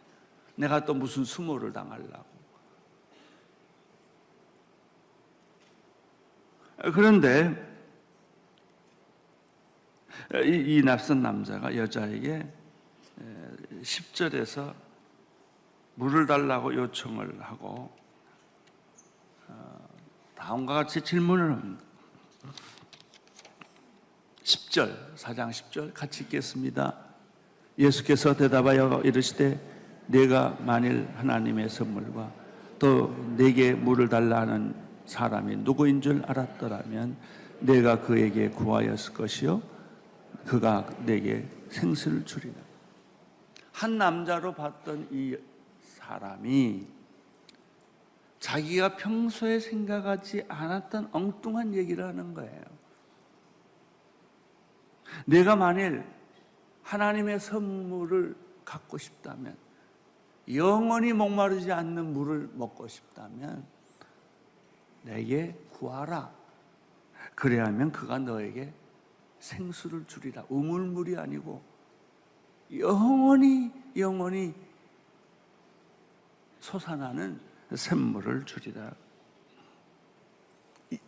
내가 또 무슨 수모를 당하려고. 그런데 이 낯선 남자가 여자에게 10절에서 물을 달라고 요청을 하고 다음과 같이 질문을 합니다. 10절, 4장 10절 같이 읽겠습니다. 예수께서 대답하여 이르시되 내가 만일 하나님의 선물과 또 내게 물을 달라 하는 사람이 누구인 줄 알았더라면 내가 그에게 구하였을 것이요 그가 내게 생수를 주리라. 한 남자로 봤던 이 사람이 자기가 평소에 생각하지 않았던 엉뚱한 얘기를 하는 거예요. 내가 만일 하나님의 선물을 갖고 싶다면, 영원히 목마르지 않는 물을 먹고 싶다면 내게 구하라. 그래야면 그가 너에게 생수를 주리라. 우물물이 아니고 영원히 솟아나는 샘물을 주리라.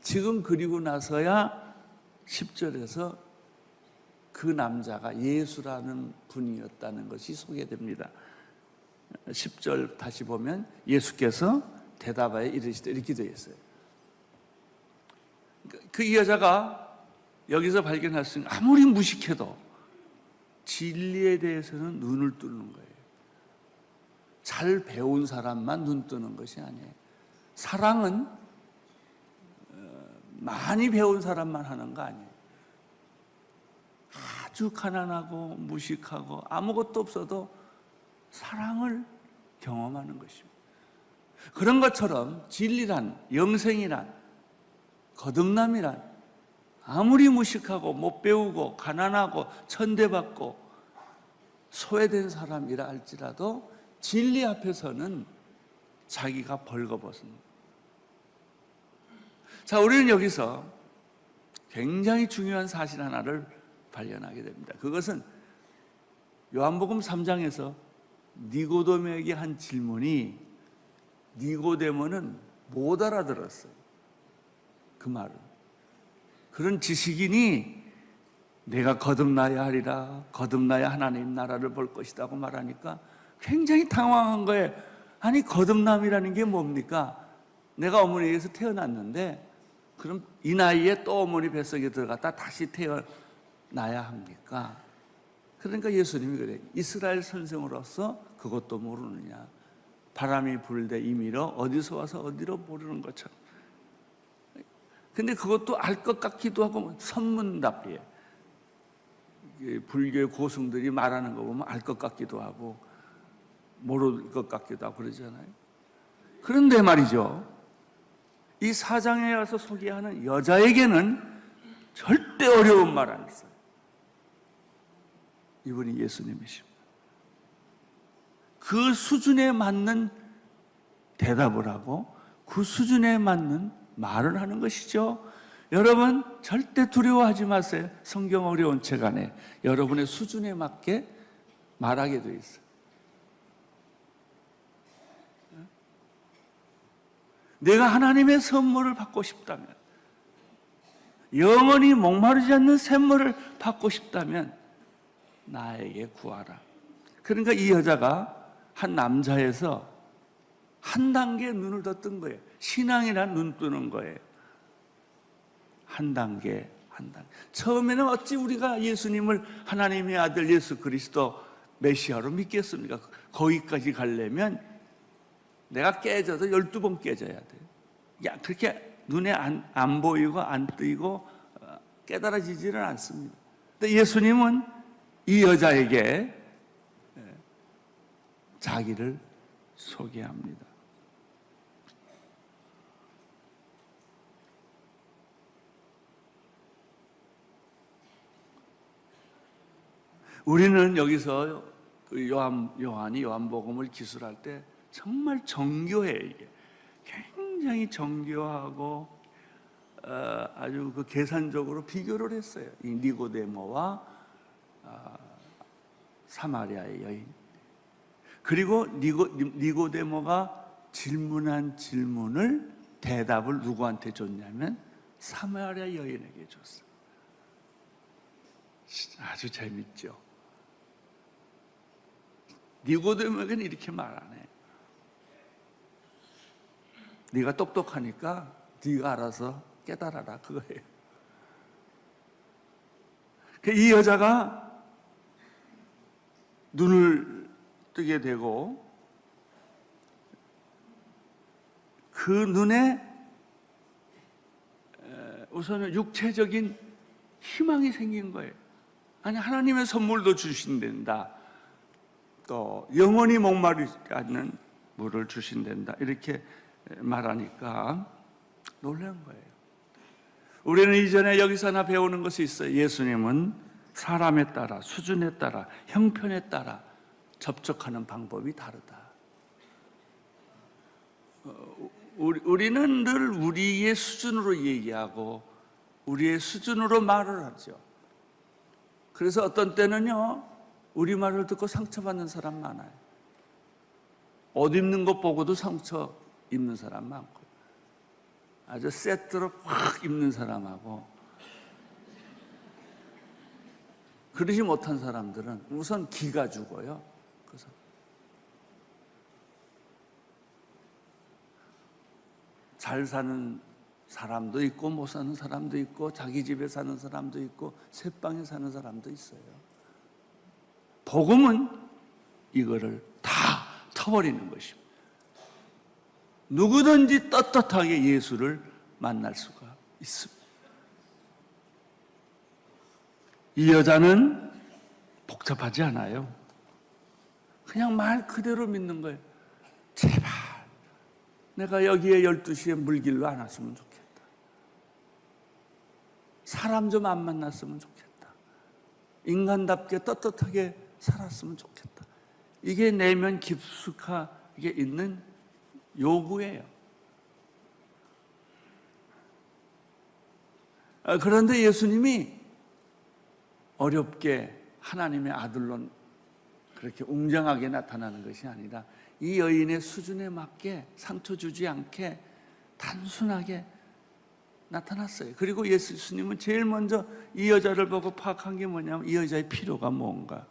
지금 그리고 나서야 10절에서 그 남자가 예수라는 분이었다는 것이 소개됩니다. 10절 다시 보면 예수께서 대답하여 이르시되 이렇게 되어 있어요. 그 여자가 여기서 발견할 수 있는, 아무리 무식해도 진리에 대해서는 눈을 뜨는 거예요. 잘 배운 사람만 눈 뜨는 것이 아니에요. 사랑은 많이 배운 사람만 하는 거 아니에요. 아주 가난하고 무식하고 아무것도 없어도 사랑을 경험하는 것입니다. 그런 것처럼 진리란, 영생이란, 거듭남이란 아무리 무식하고 못 배우고 가난하고 천대받고 소외된 사람이라 할지라도 진리 앞에서는 자기가 벌거벗습니다. 자, 우리는 여기서 굉장히 중요한 사실 하나를 발견하게 됩니다. 그것은 요한복음 3장에서 니고데모에게 한 질문이 니고데모는 못 알아들었어요. 그 말은. 그런 지식인이 내가 거듭나야 하리라, 거듭나야 하나님 나라를 볼 것이라고 말하니까 굉장히 당황한 거예요. 아니, 거듭남이라는 게 뭡니까? 내가 어머니에게서 태어났는데 그럼 이 나이에 또 어머니 뱃속에 들어갔다 다시 태어나야 합니까? 그러니까 예수님이 그래요. 이스라엘 선생으로서 그것도 모르느냐. 바람이 불되 임의로 어디서 와서 어디로 모르는 것처럼. 근데 그것도 알 것 같기도 하고 선문답이에요. 불교의 고승들이 말하는 거 보면 알 것 같기도 하고 모를 것 같기도 하고 그러잖아요. 그런데 말이죠, 이 사장에 와서 소개하는 여자에게는 절대 어려운 말 안 했어요. 이분이 예수님이십니다. 그 수준에 맞는 대답을 하고 그 수준에 맞는 말을 하는 것이죠. 여러분 절대 두려워하지 마세요. 성경 어려운 책 안에 여러분의 수준에 맞게 말하게 되어 있어요. 내가 하나님의 선물을 받고 싶다면, 영원히 목마르지 않는 샘물을 받고 싶다면 나에게 구하라. 그러니까 이 여자가 한 남자에서 한 단계 눈을 더 뜬 거예요. 신앙이란 눈 뜨는 거예요. 한 단계. 처음에는 어찌 우리가 예수님을 하나님의 아들 예수 그리스도 메시아로 믿겠습니까? 거기까지 가려면 내가 깨져도 12번 깨져야 돼요. 야, 그렇게 눈에 안 보이고 안 뜨이고 깨달아지지는 않습니다. 근데 예수님은 이 여자에게 자기를 소개합니다. 우리는 여기서 요한이 요한복음을 기술할 때 정말 정교해요. 이게 굉장히 정교하고 아주 그 계산적으로 비교를 했어요. 이 니고데모와 사마리아의 여인. 그리고 니고데모가 질문한 질문을 대답을 누구한테 줬냐면 사마리아 여인에게 줬어요. 아주 재밌죠. 니고데모에게는 이렇게 말 안 해. 네가 똑똑하니까 네가 알아서 깨달아라, 그거예요. 이 여자가 눈을 뜨게 되고 그 눈에 우선은 육체적인 희망이 생긴 거예요. 아니, 하나님의 선물도 주신댄다. 또 영원히 목마르지 않는 물을 주신댄다. 이렇게 말하니까 놀란 거예요. 우리는 이전에 여기서 하나 배우는 것이 있어요. 예수님은 사람에 따라, 수준에 따라, 형편에 따라 접촉하는 방법이 다르다. 우리는 늘 우리의 수준으로 얘기하고 우리의 수준으로 말을 하죠. 그래서 어떤 때는요, 우리 말을 듣고 상처받는 사람 많아요. 옷 입는 것 보고도 상처 입는 사람 많고, 아주 세트로 확 입는 사람하고, 그러지 못한 사람들은 우선 기가 죽어요. 그래서 잘 사는 사람도 있고 못 사는 사람도 있고 자기 집에 사는 사람도 있고 새방에 사는 사람도 있어요. 복음은 이거를 다 터버리는 것입니다. 누구든지 떳떳하게 예수를 만날 수가 있습니다. 이 여자는 복잡하지 않아요. 그냥 말 그대로 믿는 거예요. 제발 내가 여기에 12시에 물길로 안 왔으면 좋겠다. 사람 좀 안 만났으면 좋겠다. 인간답게 떳떳하게 살았으면 좋겠다. 이게 내면 깊숙하게 있는 요구예요. 그런데 예수님이 어렵게 하나님의 아들로 그렇게 웅장하게 나타나는 것이 아니라 이 여인의 수준에 맞게 상처 주지 않게 단순하게 나타났어요. 그리고 예수님은 제일 먼저 이 여자를 보고 파악한 게 뭐냐면 이 여자의 필요가 뭔가.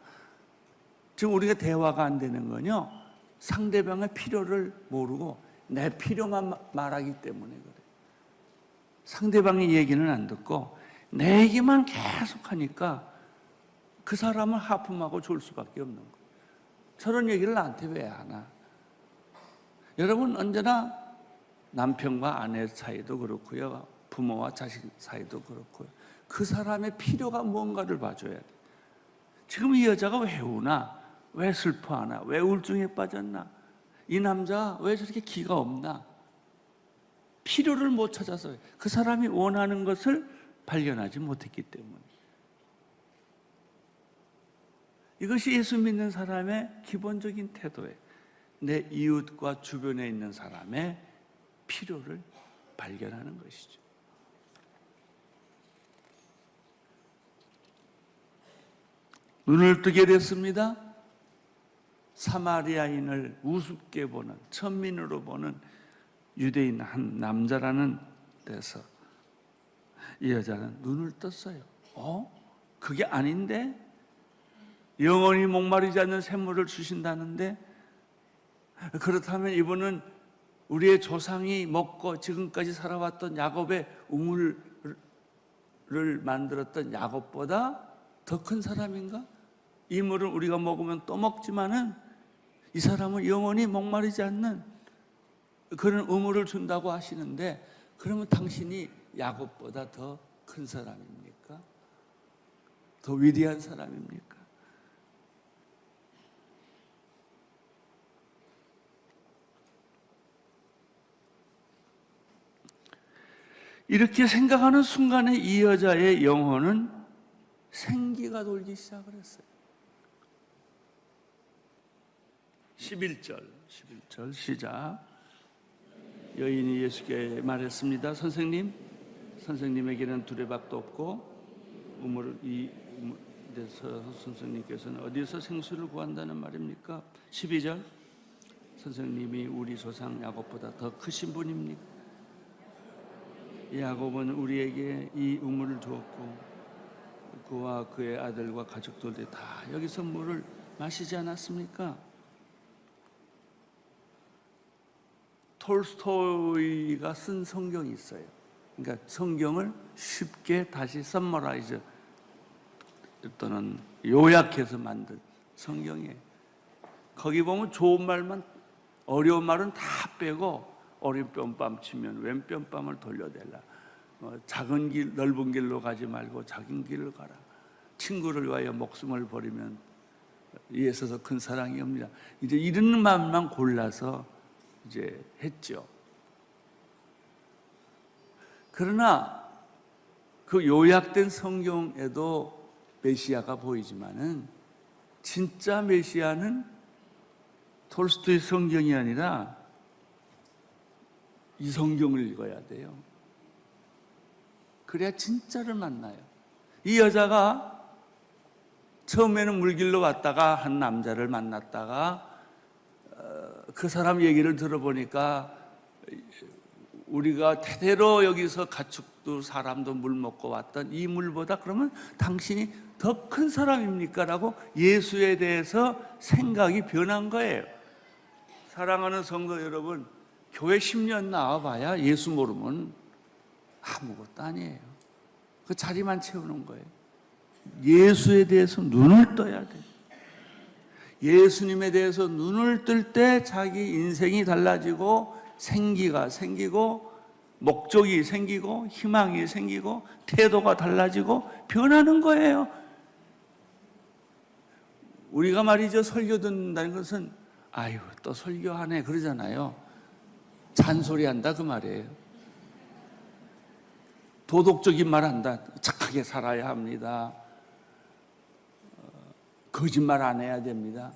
지금 우리가 대화가 안 되는 건요, 상대방의 필요를 모르고 내 필요만 말하기 때문에 그래요. 상대방의 얘기는 안 듣고 내 얘기만 계속 하니까 그 사람은 하품하고 졸 수밖에 없는 거예요. 저런 얘기를 나한테 왜 하나? 여러분, 언제나 남편과 아내 사이도 그렇고요, 부모와 자식 사이도 그렇고요, 그 사람의 필요가 뭔가를 봐줘야 돼. 지금 이 여자가 왜 우나? 왜 슬퍼하나? 왜 우울증에 빠졌나? 이 남자 왜 저렇게 기가 없나? 필요를 못 찾아서 그 사람이 원하는 것을 발견하지 못했기 때문에. 이것이 예수 믿는 사람의 기본적인 태도예요. 내 이웃과 주변에 있는 사람의 필요를 발견하는 것이죠. 눈을 뜨게 됐습니다. 사마리아인을 우습게 보는, 천민으로 보는 유대인 한 남자라는 데서 이 여자는 눈을 떴어요. 그게 아닌데? 영원히 목마르지 않는 샘물을 주신다는데? 그렇다면 이분은 우리의 조상이 먹고 지금까지 살아왔던 야곱의 우물을 만들었던 야곱보다 더 큰 사람인가? 이 물을 우리가 먹으면 또 먹지만은 이 사람은 영원히 목마르지 않는 그런 우물을 준다고 하시는데, 그러면 당신이 야곱보다 더 큰 사람입니까? 더 위대한 사람입니까? 이렇게 생각하는 순간에 이 여자의 영혼은 생기가 돌기 시작을 했어요. 11절 시작. 여인이 예수께 말했습니다. 선생님에게는 두레박도 없고 이 우물에서 선생님께서는 어디서 생수를 구한다는 말입니까? 12절. 선생님이 우리 조상 야곱보다 더 크신 분입니까? 야곱은 우리에게 이 우물을 주었고 그와 그의 아들과 가족들이 다 여기서 물을 마시지 않았습니까? 톨스토이가 쓴 성경이 있어요. 그러니까 성경을 쉽게 다시 서머라이즈 또는 요약해서 만든 성경이에요. 거기 보면 좋은 말만, 어려운 말은 다 빼고 오른뼘밤 치면 왼뼘밤을 돌려대라. 작은 길, 넓은 길로 가지 말고 작은 길을 가라. 친구를 위하여 목숨을 버리면 이에 있어서 큰 사랑이 옵니다. 이제 이런 말만 골라서 이제 했죠. 그러나 그 요약된 성경에도 메시아가 보이지만은 진짜 메시아는 톨스토이 성경이 아니라 이 성경을 읽어야 돼요. 그래야 진짜를 만나요. 이 여자가 처음에는 물길로 왔다가 한 남자를 만났다가 그 사람 얘기를 들어보니까 우리가 대대로 여기서 가축도 사람도 물 먹고 왔던 이 물보다 그러면 당신이 더 큰 사람입니까? 라고 예수에 대해서 생각이 변한 거예요. 사랑하는 성도 여러분, 교회 10년 나와봐야 예수 모르면 아무것도 아니에요. 그 자리만 채우는 거예요. 예수에 대해서 눈을 떠야 돼요. 예수님에 대해서 눈을 뜰 때 자기 인생이 달라지고 생기가 생기고 목적이 생기고 희망이 생기고 태도가 달라지고 변하는 거예요. 우리가 말이죠, 설교 듣는다는 것은 아유 또 설교하네 그러잖아요. 잔소리한다 그 말이에요. 도덕적인 말 한다. 착하게 살아야 합니다. 거짓말 안 해야 됩니다.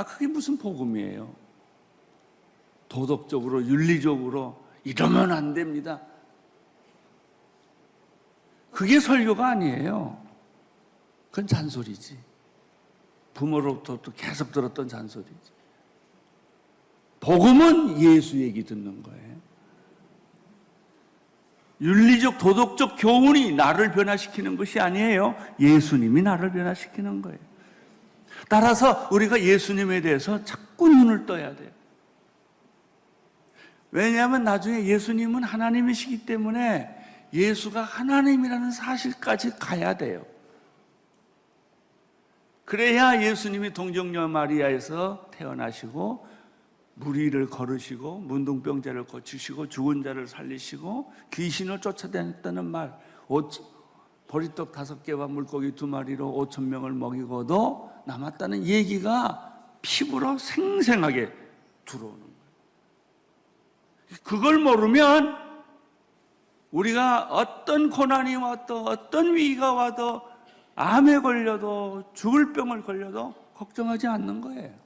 그게 무슨 복음이에요? 도덕적으로 윤리적으로 이러면 안 됩니다. 그게 설교가 아니에요. 그건 잔소리지. 부모로부터 또 계속 들었던 잔소리지. 복음은 예수 얘기 듣는 거예요. 윤리적 도덕적 교훈이 나를 변화시키는 것이 아니에요. 예수님이 나를 변화시키는 거예요. 따라서 우리가 예수님에 대해서 자꾸 눈을 떠야 돼요. 왜냐하면 나중에 예수님은 하나님이시기 때문에 예수가 하나님이라는 사실까지 가야 돼요. 그래야 예수님이 동정녀 마리아에서 태어나시고 물 위를 걸으시고 문둥병자를 고치시고 죽은 자를 살리시고 귀신을 쫓아다녔다는 말, 보리떡 5개와 물고기 2마리로 5,000명을 먹이고도 남았다는 얘기가 피부로 생생하게 들어오는 거예요. 그걸 모르면 우리가 어떤 고난이 와도 어떤 위기가 와도 암에 걸려도 죽을 병을 걸려도 걱정하지 않는 거예요.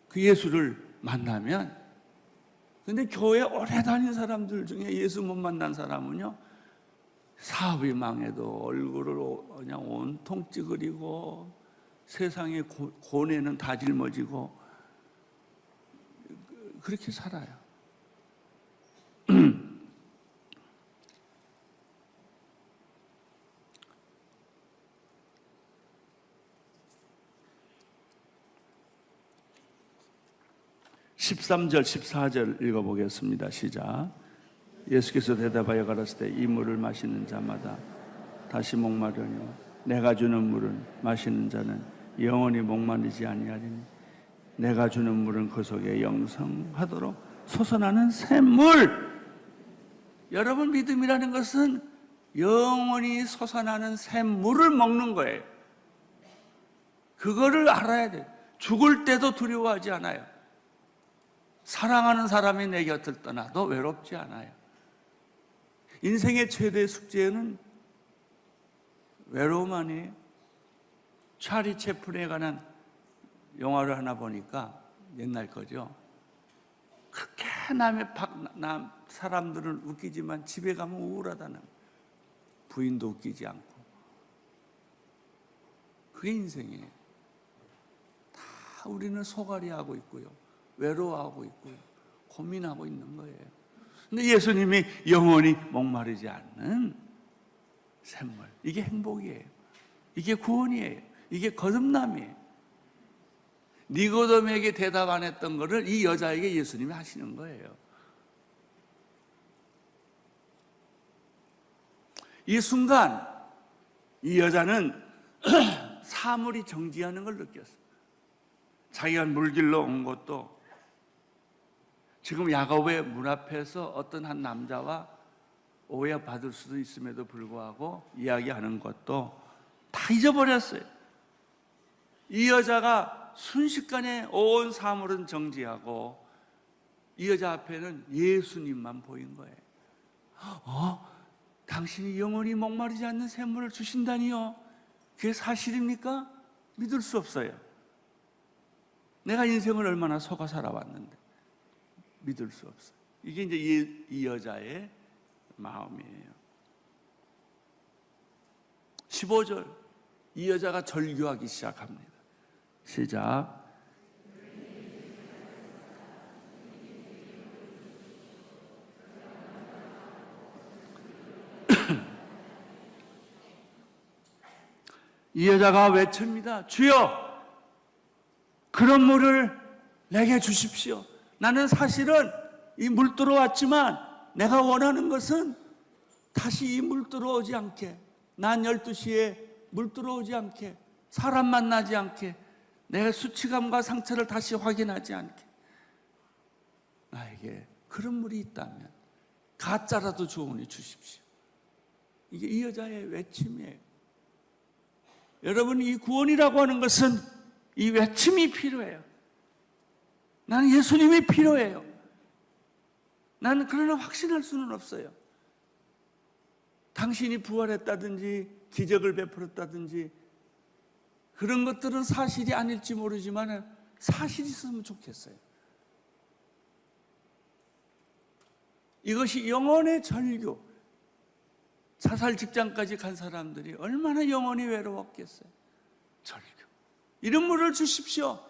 그 예수를 만나면. 근데 교회 오래 다닌 사람들 중에 예수 못 만난 사람은요, 사업이 망해도 얼굴을 그냥 온통 찌그리고 세상의 고뇌는 다 짊어지고 그렇게 살아요. 13절, 14절 읽어보겠습니다. 시작. 예수께서 대답하여 가라사대 이 물을 마시는 자마다 다시 목마르뇨 내가 주는 물은 마시는 자는 영원히 목마르지 아니하리니 내가 주는 물은 그 속에 영생하도록 솟아나는 샘물. 여러분, 믿음이라는 것은 영원히 솟아나는 샘물을 먹는 거예요. 그거를 알아야 돼요. 죽을 때도 두려워하지 않아요. 사랑하는 사람이 내 곁을 떠나도 외롭지 않아요. 인생의 최대 숙제는 외로움 아니에요? 찰리 채플린에 관한 영화를 하나 보니까 옛날 거죠. 그렇게 남 사람들은 웃기지만 집에 가면 우울하다는, 부인도 웃기지 않고. 그게 인생이에요. 다 우리는 소갈이하고 있고요, 외로워하고 있고요, 고민하고 있는 거예요. 근데 예수님이 영원히 목마르지 않는 샘물, 이게 행복이에요. 이게 구원이에요. 이게 거듭남이에요. 니고데모에게 대답 안 했던 거를 이 여자에게 예수님이 하시는 거예요. 이 순간 이 여자는 사물이 정지하는 걸 느꼈어요. 자기가 물길로 온 것도, 지금 야곱의 문 앞에서 어떤 한 남자와 오해받을 수도 있음에도 불구하고 이야기하는 것도 다 잊어버렸어요. 이 여자가 순식간에 온 사물은 정지하고 이 여자 앞에는 예수님만 보인 거예요. 당신이 영원히 목마르지 않는 샘물을 주신다니요? 그게 사실입니까? 믿을 수 없어요. 내가 인생을 얼마나 속아 살아왔는데 믿을 수 없어요. 이게 이제 이 여자의 마음이에요. 15절, 이 여자가 절규하기 시작합니다. 시작. 이 여자가 외칩니다. 주여, 그런 물을 내게 주십시오. 나는 사실은 이 물 들어왔지만 내가 원하는 것은 다시 이 물 들어오지 않게, 난 12시에 물 들어오지 않게, 사람 만나지 않게, 내 수치감과 상처를 다시 확인하지 않게, 나에게 그런 물이 있다면 가짜라도 좋으니 주십시오. 이게 이 여자의 외침이에요. 여러분, 이 구원이라고 하는 것은 이 외침이 필요해요. 나는 예수님이 필요해요. 나는 그러나 확신할 수는 없어요. 당신이 부활했다든지 기적을 베풀었다든지 그런 것들은 사실이 아닐지 모르지만 사실이 있으면 좋겠어요. 이것이 영혼의 절규. 자살 직장까지 간 사람들이 얼마나 영혼이 외로웠겠어요. 절규. 이런 물을 주십시오.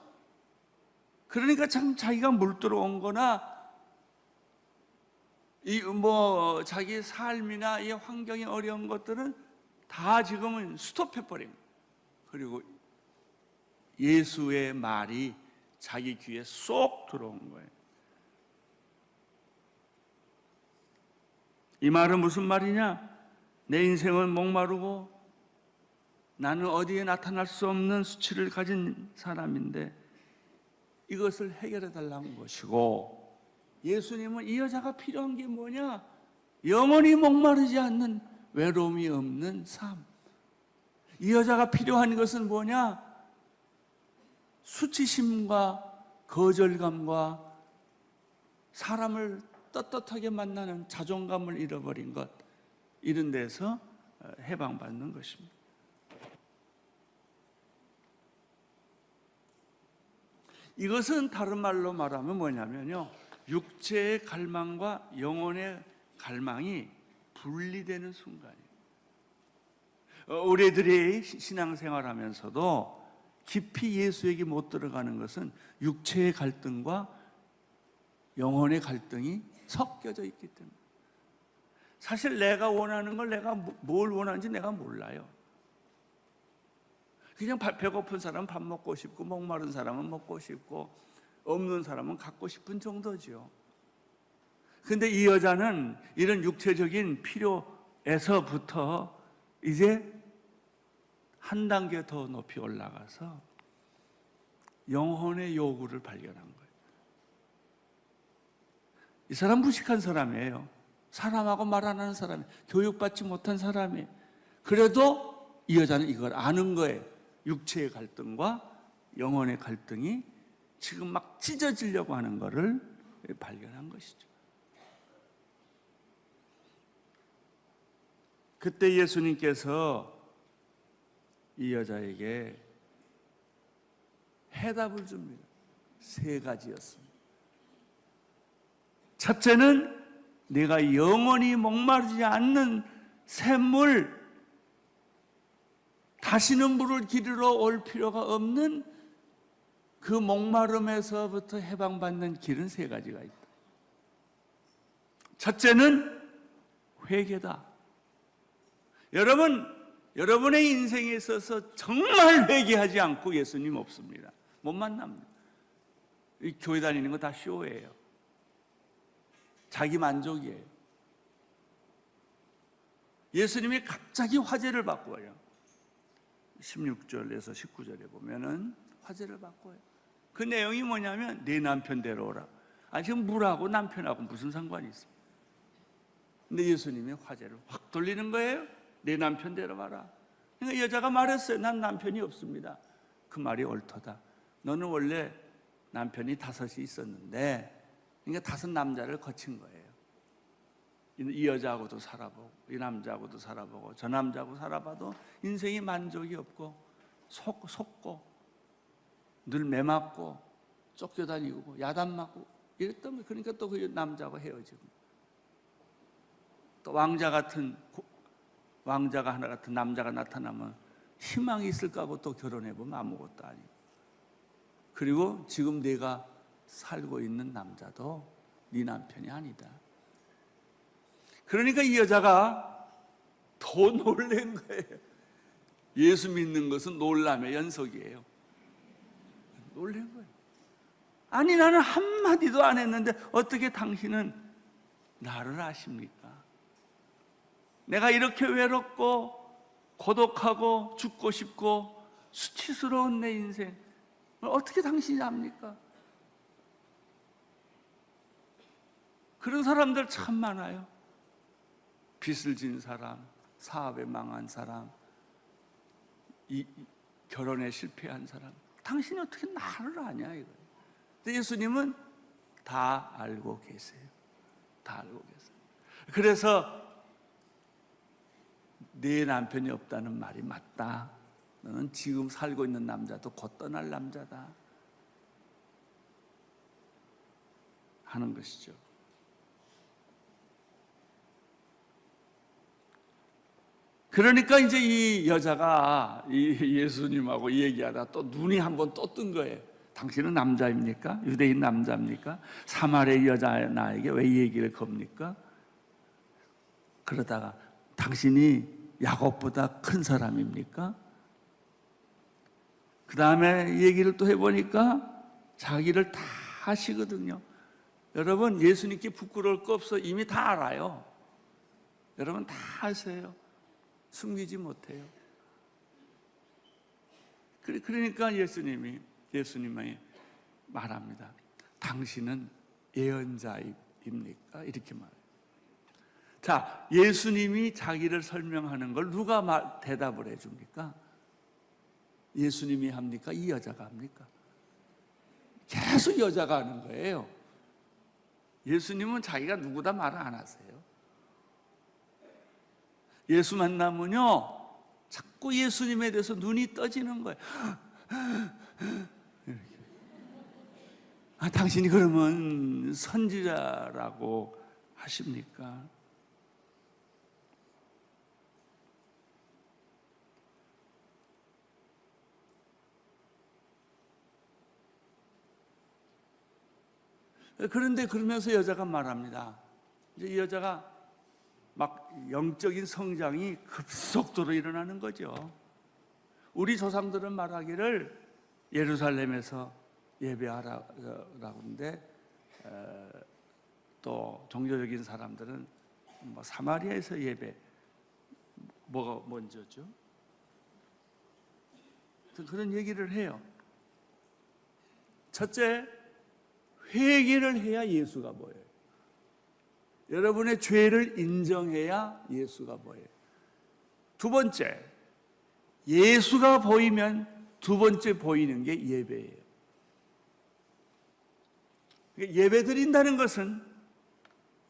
그러니까 참 자기가 물 들어온 거나 자기 삶이나 이 환경이 어려운 것들은 다 지금은 스톱해버린 거예요. 그리고 예수의 말이 자기 귀에 쏙 들어온 거예요. 이 말은 무슨 말이냐? 내 인생은 목마르고 나는 어디에 나타날 수 없는 수치를 가진 사람인데 이것을 해결해 달라는 것이고, 예수님은 이 여자가 필요한 게 뭐냐? 영원히 목마르지 않는 외로움이 없는 삶. 이 여자가 필요한 것은 뭐냐? 수치심과 거절감과 사람을 떳떳하게 만나는 자존감을 잃어버린 것, 이런 데서 해방받는 것입니다. 이것은 다른 말로 말하면 뭐냐면요, 육체의 갈망과 영혼의 갈망이 분리되는 순간이에요. 우리들이 신앙생활하면서도 깊이 예수에게 못 들어가는 것은 육체의 갈등과 영혼의 갈등이 섞여져 있기 때문에. 사실 내가 원하는 걸, 내가 뭘 원하는지 내가 몰라요. 그냥 배고픈 사람은 밥 먹고 싶고, 목마른 사람은 먹고 싶고, 없는 사람은 갖고 싶은 정도죠. 근데 이 여자는 이런 육체적인 필요에서부터 이제 한 단계 더 높이 올라가서 영혼의 요구를 발견한 거예요. 이 사람 무식한 사람이에요. 사람하고 말 안 하는 사람이에요. 교육받지 못한 사람이에요. 그래도 이 여자는 이걸 아는 거예요. 육체의 갈등과 영혼의 갈등이 지금 막 찢어지려고 하는 것을 발견한 것이죠. 그때 예수님께서 이 여자에게 해답을 줍니다. 3가지였습니다. 첫째는 내가 영원히 목마르지 않는 샘물, 다시는 물을 기르러 올 필요가 없는 그 목마름에서부터 해방받는 길은 3가지가 있다. 첫째는 회개다. 여러분의 인생에 있어서 정말 회개하지 않고 예수님 없습니다. 못 만납니다. 이 교회 다니는 거 다 쇼예요. 자기 만족이에요. 예수님이 갑자기 화제를 바꿔요. 16절에서 19절에 보면은 화제를 바꿔요. 그 내용이 뭐냐면 내 남편 데려오라. 지금 물하고 남편하고 무슨 상관이 있어? 근데 예수님이 화제를 확 돌리는 거예요. 내 남편 데려와라. 그러니까 여자가 말했어요. 난 남편이 없습니다. 그 말이 옳도다. 너는 원래 남편이 5이 있었는데, 그러니까 5 남자를 거친 거예요. 이 여자하고도 살아보고, 이 남자하고도 살아보고, 저 남자하고 살아봐도 인생이 만족이 없고, 속고, 늘 매맞고, 쫓겨다니고, 야단 맞고, 이랬던 거예요. 그러니까 또 그 남자하고 헤어지고, 또 왕자가 하나 같은 남자가 나타나면 희망이 있을까 하고 또 결혼해보면 아무것도 아니고, 그리고 지금 내가 살고 있는 남자도 네 남편이 아니다. 그러니까 이 여자가 더 놀란 거예요. 예수 믿는 것은 놀람의 연속이에요. 놀란 거예요. 아니, 나는 한마디도 안 했는데 어떻게 당신은 나를 아십니까? 내가 이렇게 외롭고 고독하고 죽고 싶고 수치스러운 내 인생 어떻게 당신이 압니까? 그런 사람들 참 많아요. 빚을 진 사람, 사업에 망한 사람, 결혼에 실패한 사람, 당신이 어떻게 나를 아냐 이거예요. 근데 예수님은 다 알고 계세요. 다 알고 계세요. 그래서 네 남편이 없다는 말이 맞다. 너는 지금 살고 있는 남자도 곧 떠날 남자다 하는 것이죠. 그러니까 이제 이 여자가 이 예수님하고 얘기하다 또 눈이 한번 또 뜬 거예요. 당신은 남자입니까? 유대인 남자입니까? 사마리아 여자 나에게 왜 얘기를 겁니까? 그러다가 당신이 야곱보다 큰 사람입니까? 그 다음에 얘기를 또 해보니까 자기를 다 아시거든요. 여러분, 예수님께 부끄러울 거 없어. 이미 다 알아요. 여러분 다 아세요. 숨기지 못해요. 그러니까 예수님이 말합니다. 당신은 예언자입니까? 이렇게 말해요. 자, 예수님이 자기를 설명하는 걸 누가 대답을 해줍니까? 예수님이 합니까? 이 여자가 합니까? 계속 여자가 하는 거예요. 예수님은 자기가 누구다 말을 안 하세요. 예수 만나면요, 자꾸 예수님에 대해서 눈이 떠지는 거예요. 아, 당신이 그러면 선지자라고 하십니까? 그런데 그러면서 여자가 말합니다. 이제 이 여자가 막 영적인 성장이 급속도로 일어나는 거죠. 우리 조상들은 말하기를 예루살렘에서 예배하라고 하는데, 또 종교적인 사람들은 뭐 사마리아에서 예배, 뭐가 먼저죠? 그런 얘기를 해요. 첫째, 회개를 해야 예수가 보여요. 여러분의 죄를 인정해야 예수가 보여요. 두 번째, 예수가 보이면 두 번째 보이는 게 예배예요. 예배 드린다는 것은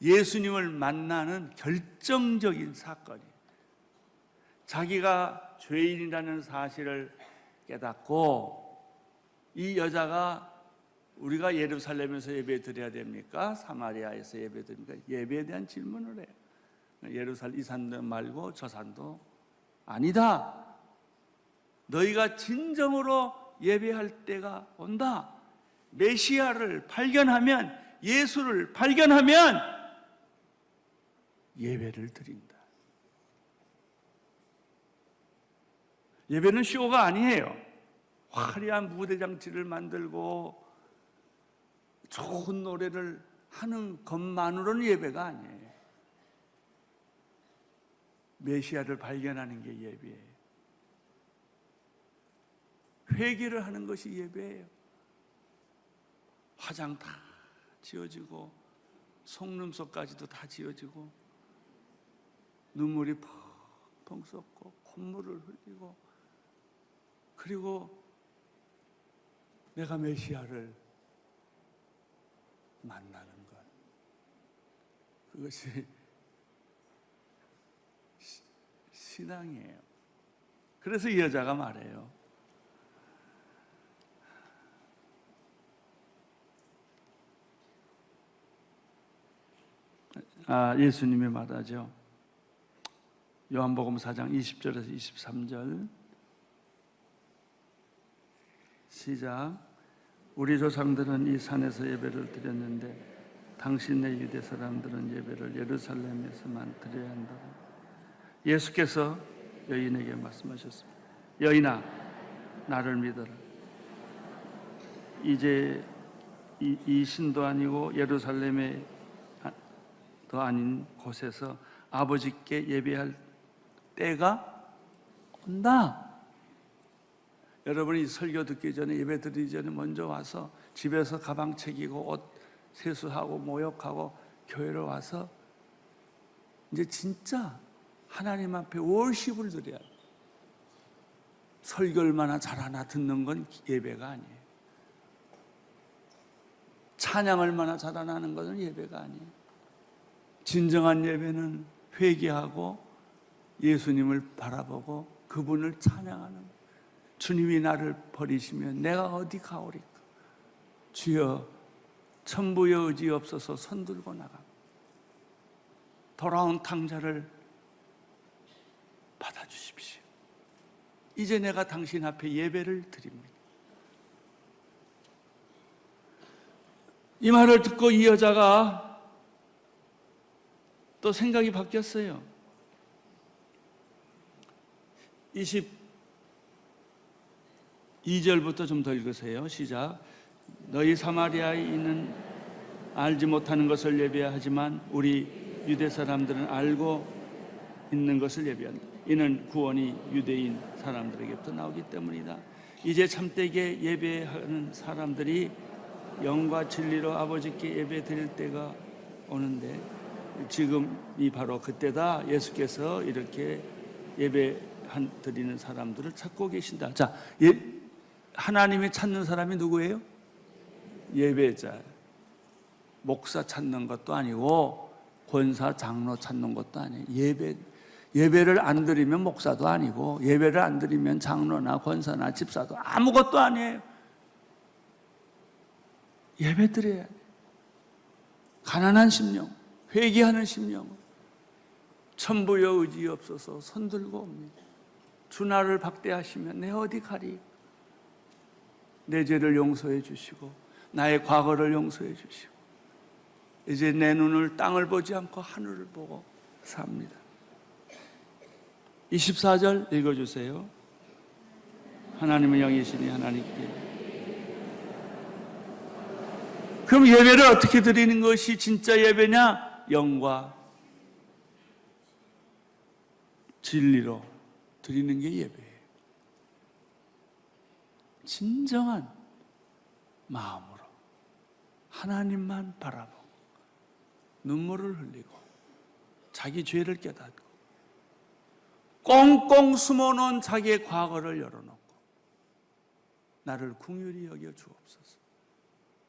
예수님을 만나는 결정적인 사건이에요. 자기가 죄인이라는 사실을 깨닫고, 이 여자가 우리가 예루살렘에서 예배 드려야 됩니까? 사마리아에서 예배 드립니까? 예배에 대한 질문을 해요. 예루살렘 이 산도 말고 저 산도 아니다. 너희가 진정으로 예배할 때가 온다. 메시아를 발견하면, 예수를 발견하면 예배를 드린다. 예배는 쇼가 아니에요. 화려한 무대 장치를 만들고 좋은 노래를 하는 것만으로는 예배가 아니에요. 메시아를 발견하는 게 예배예요. 회개를 하는 것이 예배예요. 화장 다 지워지고 속눈썹까지도 다 지워지고 눈물이 펑펑 쏟고 콧물을 흘리고, 그리고 내가 메시아를 만나는 것, 그것이 신앙이에요. 그래서 이 여자가 말해요. 예수님이 말하죠. 요한복음 4장 20절에서 23절 시작. 우리 조상들은 이 산에서 예배를 드렸는데 당신네 유대 사람들은 예배를 예루살렘에서만 드려야 한다. 예수께서 여인에게 말씀하셨습니다. 여인아, 나를 믿어라. 이제 이 신도 아니고 예루살렘의 더 아닌 곳에서 아버지께 예배할 때가 온다. 여러분이 설교 듣기 전에, 예배 드리기 전에 먼저 와서 집에서 가방 챙기고 옷 세수하고 모욕하고 교회로 와서 이제 진짜 하나님 앞에 월십을 드려야 돼요. 설교 얼마나 잘하나 듣는 건 예배가 아니에요. 찬양 얼마나 잘하나 하는 것은 예배가 아니에요. 진정한 예배는 회개하고 예수님을 바라보고 그분을 찬양하는 거예요. 주님이 나를 버리시면 내가 어디 가오리까? 주여, 천부의 의지 없어서 손들고 나가. 돌아온 탕자를 받아주십시오. 이제 내가 당신 앞에 예배를 드립니다. 이 말을 듣고 이 여자가 또 생각이 바뀌었어요. 22절부터 좀 더 읽으세요. 시작. 너희 사마리아에 있는 알지 못하는 것을 예배해야 하지만 우리 유대 사람들은 알고 있는 것을 예배한다. 이는 구원이 유대인 사람들에게부터 나오기 때문이다. 이제 참되게 예배하는 사람들이 영과 진리로 아버지께 예배 드릴 때가 오는데 지금이 바로 그때다. 예수께서 이렇게 예배 드리는 사람들을 찾고 계신다. 자, 하나님이 찾는 사람이 누구예요? 예배자. 목사 찾는 것도 아니고 권사 장로 찾는 것도 아니에요. 예배를 안 드리면 목사도 아니고 예배를 안 드리면 장로나 권사나 집사도 아무것도 아니에요. 예배 드려야 돼요. 가난한 심령, 회개하는 심령, 천부의 의지 없어서 손들고 옵니다. 주 나를 박대하시면 내 어디 가리? 내 죄를 용서해 주시고 나의 과거를 용서해 주시고 이제 내 눈을 땅을 보지 않고 하늘을 보고 삽니다. 24절 읽어주세요. 하나님은 영이시니 하나님께. 그럼 예배를 어떻게 드리는 것이 진짜 예배냐? 영과 진리로 드리는 게 예배예요. 진정한 마음으로 하나님만 바라보고 눈물을 흘리고 자기 죄를 깨닫고 꽁꽁 숨어놓은 자기의 과거를 열어놓고 나를 긍휼히 여겨 주옵소서,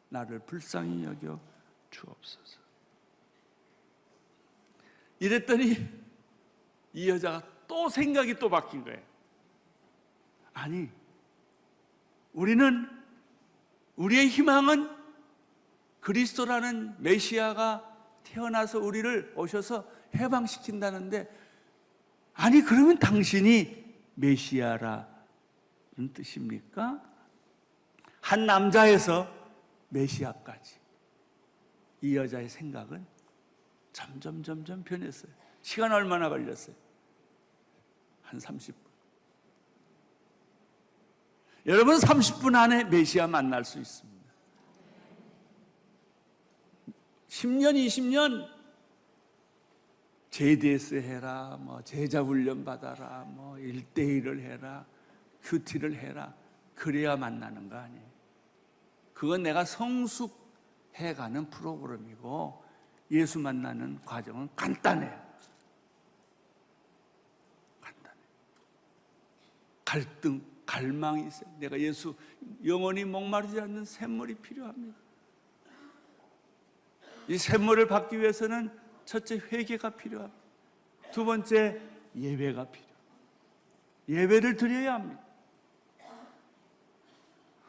나를 불쌍히 여겨 주옵소서. 이랬더니 이 여자가 또 생각이 또 바뀐 거예요. 아니, 우리의 희망은 그리스도라는 메시아가 태어나서 우리를 오셔서 해방시킨다는데, 아니 그러면 당신이 메시아라는 뜻입니까? 한 남자에서 메시아까지. 이 여자의 생각은 점점 변했어요. 시간 얼마나 걸렸어요? 한 30분. 여러분 30분 안에 메시아 만날 수 있습니다. 10년, 20년 JDS 해라, 제자 훈련 받아라, 1대1을 해라, 큐티를 해라. 그래야 만나는 거 아니에요. 그건 내가 성숙해가는 프로그램이고 예수 만나는 과정은 간단해요. 간단해요. 갈등, 갈망이 있어요. 내가 예수 영원히 목마르지 않는 샘물이 필요합니다. 이 샘물을 받기 위해서는 첫째 회개가 필요합니다. 두 번째 예배가 필요합니다. 예배를 드려야 합니다.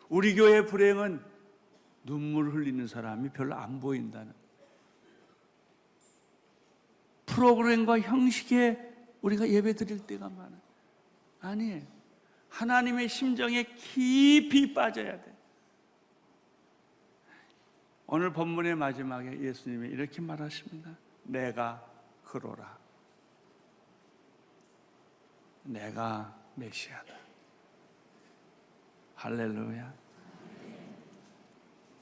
우리 교회 불행은 눈물 흘리는 사람이 별로 안 보인다는. 프로그램과 형식에 우리가 예배 드릴 때가 많아요. 아니에요. 하나님의 심정에 깊이 빠져야 돼. 오늘 본문의 마지막에 예수님이 이렇게 말하십니다. 내가 그로라. 내가 메시아다. 할렐루야.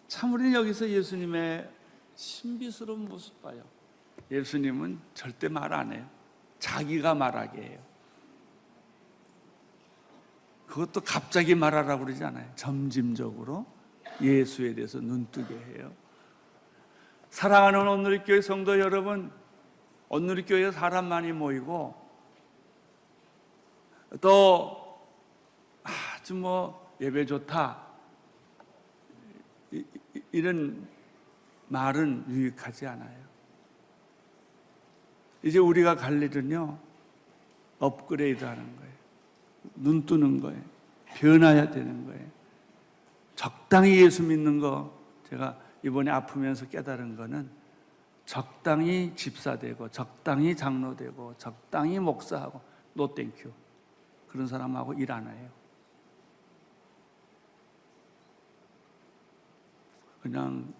참 우리는 여기서 예수님의 신비스러운 모습 봐요. 예수님은 절대 말 안 해요. 자기가 말하게 해요. 그것도 갑자기 말하라고 그러지 않아요. 점진적으로 예수에 대해서 눈뜨게 해요. 사랑하는 온누리교회 성도 여러분, 온누리교회에 사람 많이 모이고 또 아주 예배 좋다 이런 말은 유익하지 않아요. 이제 우리가 갈 일은요, 업그레이드 하는 거예요. 눈 뜨는 거예요. 변화해야 되는 거예요. 적당히 예수 믿는 거, 제가 이번에 아프면서 깨달은 거는 적당히 집사되고 적당히 장로되고 적당히 목사하고 노 땡큐 그런 사람하고 일 안 해요. 그냥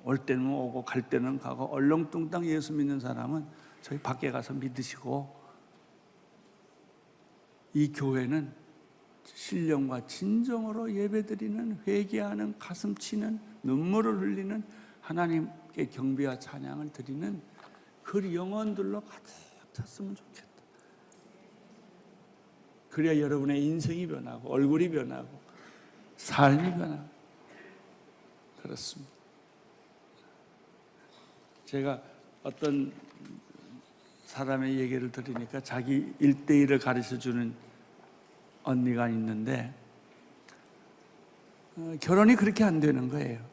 올 때는 오고 갈 때는 가고 얼렁뚱땅 예수 믿는 사람은 저희 밖에 가서 믿으시고, 이 교회는 신령과 진정으로 예배드리는, 회개하는, 가슴 치는, 눈물을 흘리는, 하나님께 경배와 찬양을 드리는 그 영혼들로 가득 찼으면 좋겠다. 그래야 여러분의 인생이 변하고 얼굴이 변하고 삶이 변하고 그렇습니다. 제가 어떤 사람의 얘기를 들으니까 자기 1대1을 가르쳐주는 언니가 있는데 결혼이 그렇게 안 되는 거예요.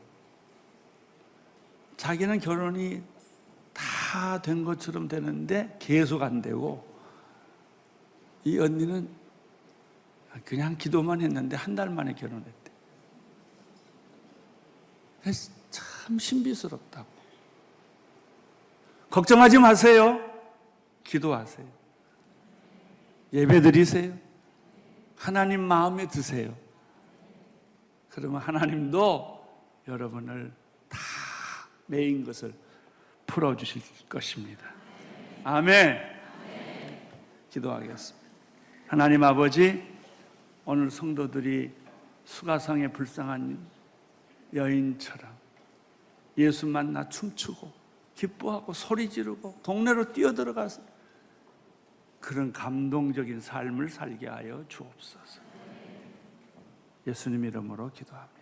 자기는 결혼이 다 된 것처럼 되는데 계속 안 되고, 이 언니는 그냥 기도만 했는데 한 달 만에 결혼했대. 참 신비스럽다고. 걱정하지 마세요. 기도하세요. 예배드리세요. 하나님 마음에 드세요. 그러면 하나님도 여러분을 다 메인 것을 풀어주실 것입니다. 아멘. 기도하겠습니다. 하나님 아버지, 오늘 성도들이 수가성의 불쌍한 여인처럼 예수 만나 춤추고 기뻐하고 소리 지르고 동네로 뛰어들어가서 그런 감동적인 삶을 살게 하여 주옵소서. 예수님 이름으로 기도합니다.